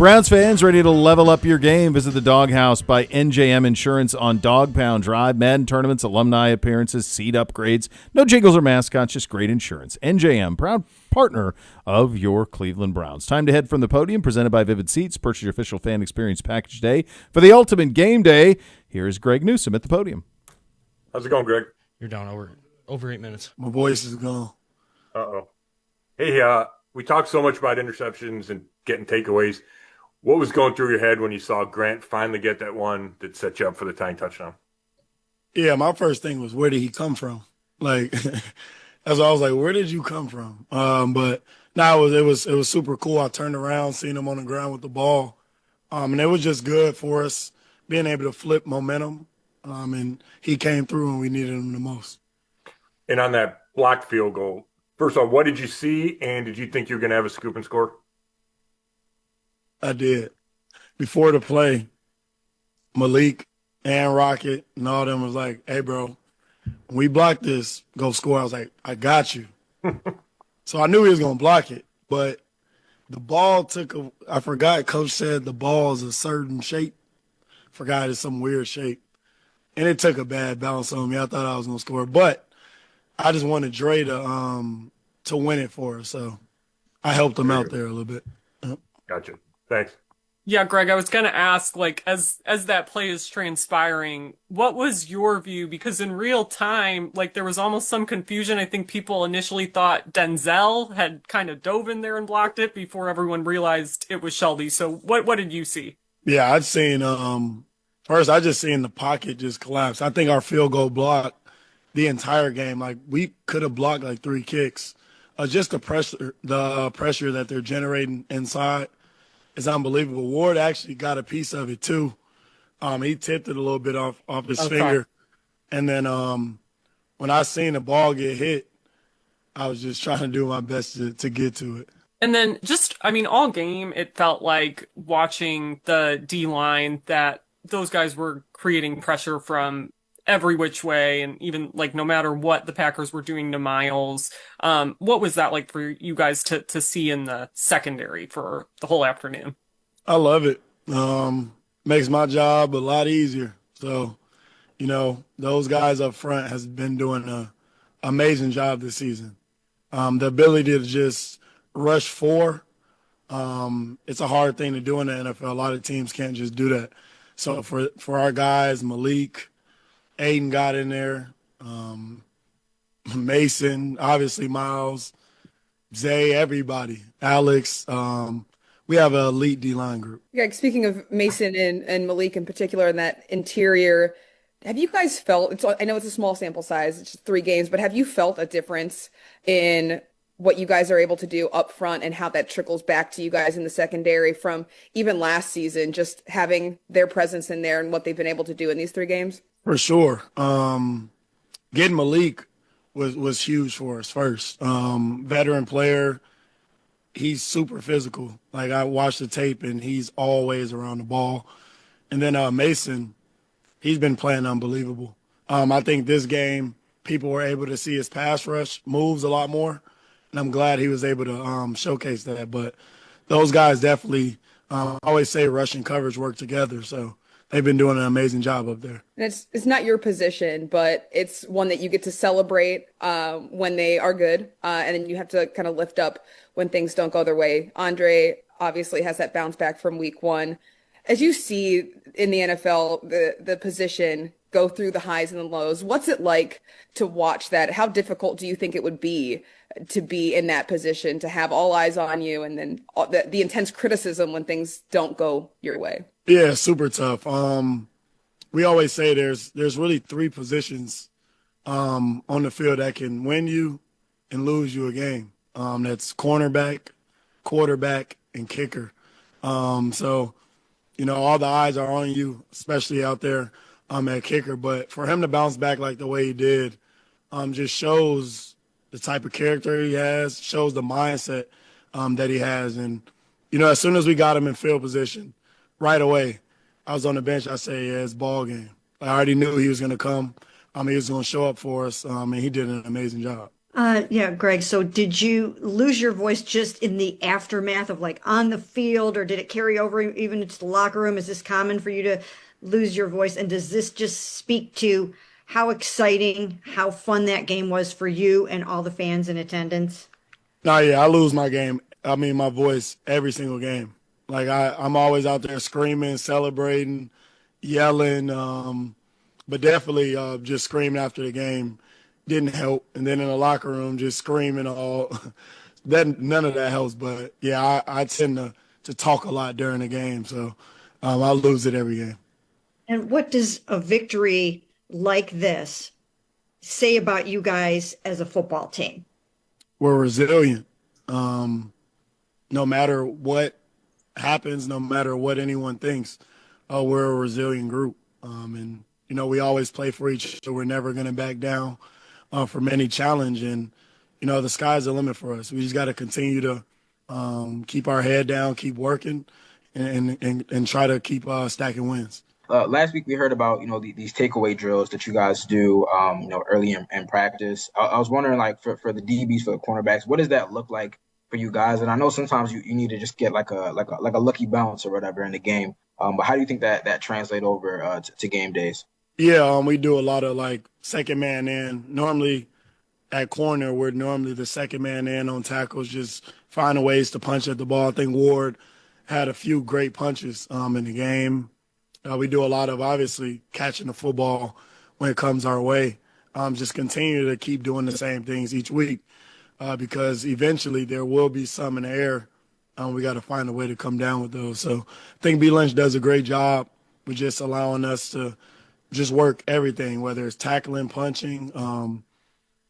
Browns fans ready to level up your game? Visit the Doghouse by NJM Insurance on Dog Pound Drive. Madden tournaments, alumni appearances, seat upgrades. No jingles or mascots, just great insurance. NJM, proud partner of your Cleveland Browns. Time to head from the podium, presented by Vivid Seats. Purchase your official fan experience package day for the ultimate game day. Here is Greg Newsome at the podium. How's it going, Greg? You're down over 8 minutes. My voice is gone. Uh-oh. Hey, we talked so much about interceptions and getting takeaways. What was going through your head when you saw Grant finally get that one that set you up for the tying touchdown? Yeah, my first thing was, where did he come from? Like, that's why I was like, where did you come from? But no, it was super cool. I turned around, seen him on the ground with the ball, and it was just good for us being able to flip momentum. And he came through when we needed him the most. And on that blocked field goal, first of all, what did you see, and did you think you were going to have a scoop and score? I did. Before the play, Malik and Rocket and all them was like, hey, bro, when we block this, go score. I was like, I got you. So I knew he was going to block it. But the ball I forgot, Coach said the ball is a certain shape. Forgot it's some weird shape. And it took a bad bounce on me. I thought I was going to score. But I just wanted Dre to win it for us. So I helped him out there a little bit. Yep. Gotcha. Thanks. Yeah, Greg, I was going to ask, like, as that play is transpiring, what was your view? Because in real time, like, there was almost some confusion. I think people initially thought Denzel had kind of dove in there and blocked it before everyone realized it was Shelby. So what did you see? Yeah, I'd seen first I just seen the pocket just collapse. I think our field goal block the entire game, like, we could have blocked like 3 kicks. Just the pressure that they're generating inside is unbelievable. Ward actually got a piece of it too. He tipped it a little bit off his finger. And then when I seen the ball get hit, I was just trying to do my best to get to it. And then just, I mean, all game, it felt like watching the D-line that those guys were creating pressure from every which way, and even, like, no matter what the Packers were doing to Miles. What was that like for you guys to see in the secondary for the whole afternoon? I love it. Makes my job a lot easier. So, you know, those guys up front has been doing an amazing job this season. The ability to just rush 4, it's a hard thing to do in the NFL. A lot of teams can't just do that. So for our guys, Malik, Aiden got in there, Mason, obviously Miles, Zay, everybody, Alex. We have an elite D-line group. Yeah, speaking of Mason and Malik in particular in that interior, have you guys felt, I know it's a small sample size, it's just 3 games, but have you felt a difference in what you guys are able to do up front and how that trickles back to you guys in the secondary from even last season, just having their presence in there and what they've been able to do in these 3 games? For sure. Getting Malik was huge for us first. Veteran player. He's super physical. Like, I watched the tape, and he's always around the ball. And then Mason, he's been playing unbelievable. I think this game, people were able to see his pass rush moves a lot more, and I'm glad he was able to showcase that. But those guys definitely, I always say rush and coverage work together, so they've been doing an amazing job up there. And it's not your position, but it's one that you get to celebrate when they are good, and then you have to kind of lift up when things don't go their way. Andre obviously has that bounce back from week 1. As you see in the NFL, the position go through the highs and the lows, what's it like to watch that? How difficult do you think it would be to be in that position, to have all eyes on you, and then the intense criticism when things don't go your way? Yeah, super tough. We always say there's really 3 positions on the field that can win you and lose you a game. That's cornerback, quarterback, and kicker. So, you know, all the eyes are on you, especially out there at kicker. But for him to bounce back like the way he did just shows the type of character he has, shows the mindset that he has. And, you know, as soon as we got him in field position, right away, I was on the bench. I say, yeah, it's ball game. I already knew he was going to come. He was going to show up for us, and he did an amazing job. Yeah, Greg. So did you lose your voice just in the aftermath of like on the field, or did it carry over even into the locker room? Is this common for you to lose your voice? And does this just speak to how exciting, how fun that game was for you and all the fans in attendance? Nah, yeah, I lose my voice every single game. Like I'm always out there screaming, celebrating, yelling, but definitely just screaming after the game didn't help. And then in the locker room, just screaming all that, none of that helps. But yeah, I tend to talk a lot during the game, so I lose it every game. And what does a victory like this say about you guys as a football team? We're resilient. No matter what happens, no matter what anyone thinks, we're a resilient group. And we always play for each other. We're never going to back down from any challenge. And the sky's the limit for us. We just got to continue to keep our head down, keep working, and try to keep stacking wins. Last week we heard about these takeaway drills that you guys do early in practice. I was wondering, like, for the DBs, for the cornerbacks, what does that look like for you guys? And I know sometimes you need to just get like a lucky bounce or whatever in the game. But how do you think that translate over to game days? Yeah, we do a lot of like second man in. Normally at corner, we're normally the second man in on tackles, just finding ways to punch at the ball. I think Ward had a few great punches in the game. We do a lot of, obviously, catching the football when it comes our way. Just continue to keep doing the same things each week because eventually there will be some in the air. We got to find a way to come down with those. So I think B. Lynch does a great job with just allowing us to just work everything, whether it's tackling, punching,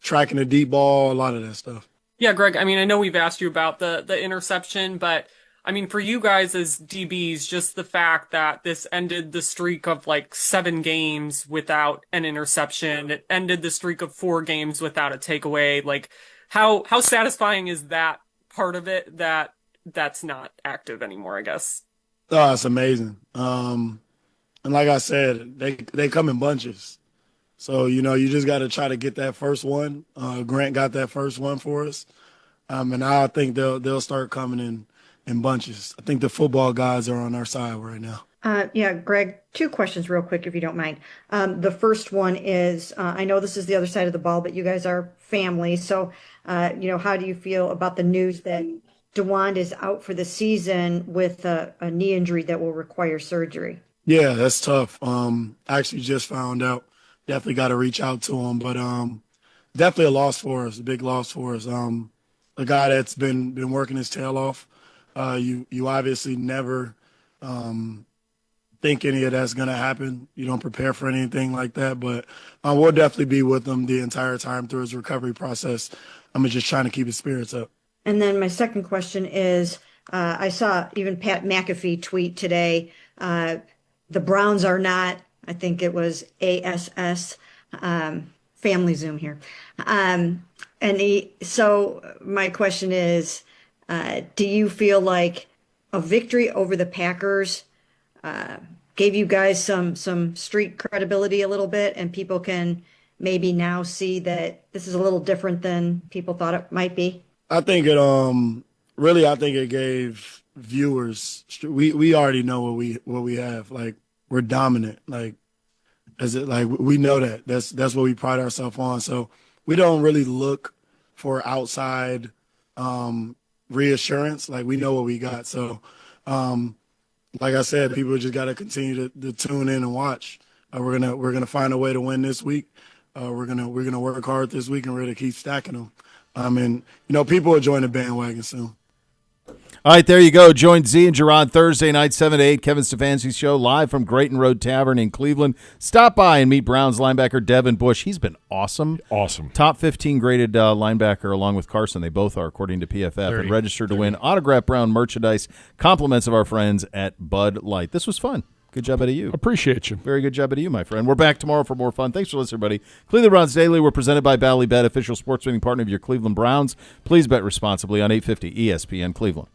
tracking the deep ball, a lot of that stuff. Yeah, Greg, I mean, I know we've asked you about the interception, but I mean, for you guys as DBs, just the fact that this ended the streak of like 7 games without an interception, it ended the streak of 4 games without a takeaway. Like, how satisfying is that part of it that's not active anymore, I guess? Oh, it's amazing. And like I said, they come in bunches. So, you just got to try to get that first one. Grant got that first one for us. And I think they'll start coming in bunches. I think the football guys are on our side right now. Yeah, Greg, 2 questions real quick, if you don't mind. The first one is, I know this is the other side of the ball, but you guys are family. So, how do you feel about the news that DeWand is out for the season with a knee injury that will require surgery? Yeah, that's tough. I actually just found out. Definitely got to reach out to him, but definitely a loss for us, a big loss for us. A guy that's been working his tail off. You obviously never think any of that's going to happen. You don't prepare for anything like that, but we'll definitely be with him the entire time through his recovery process. I'm just trying to keep his spirits up. And then my second question is, I saw even Pat McAfee tweet today, the Browns are not, I think it was ASS, family Zoom here. So my question is, do you feel like a victory over the Packers gave you guys some street credibility a little bit, and people can maybe now see that this is a little different than people thought it might be? I think it gave viewers. We already know what we have. Like, we're dominant. Like, we know that. That's what we pride ourselves on. So we don't really look for outside reassurance. Like, we know what we got. So, like I said, people just got to continue to tune in and watch. We're gonna find a way to win this week. We're gonna work hard this week, and we're gonna keep stacking them. And people will join the bandwagon soon. All right, there you go. Join Z and Gerard Thursday night, 7 to 8, Kevin Stefanski's show, live from Grayton Road Tavern in Cleveland. Stop by and meet Browns linebacker Devin Bush. He's been awesome. Awesome. Top 15 graded linebacker along with Carson. They both are, according to PFF. And register to win autographed Brown merchandise, compliments of our friends at Bud Light. This was fun. Good job out of you. Appreciate you. Very good job out of you, my friend. We're back tomorrow for more fun. Thanks for listening, everybody. Cleveland Browns Daily. We're presented by Bally Bet, official sports betting partner of your Cleveland Browns. Please bet responsibly on 850 ESPN Cleveland.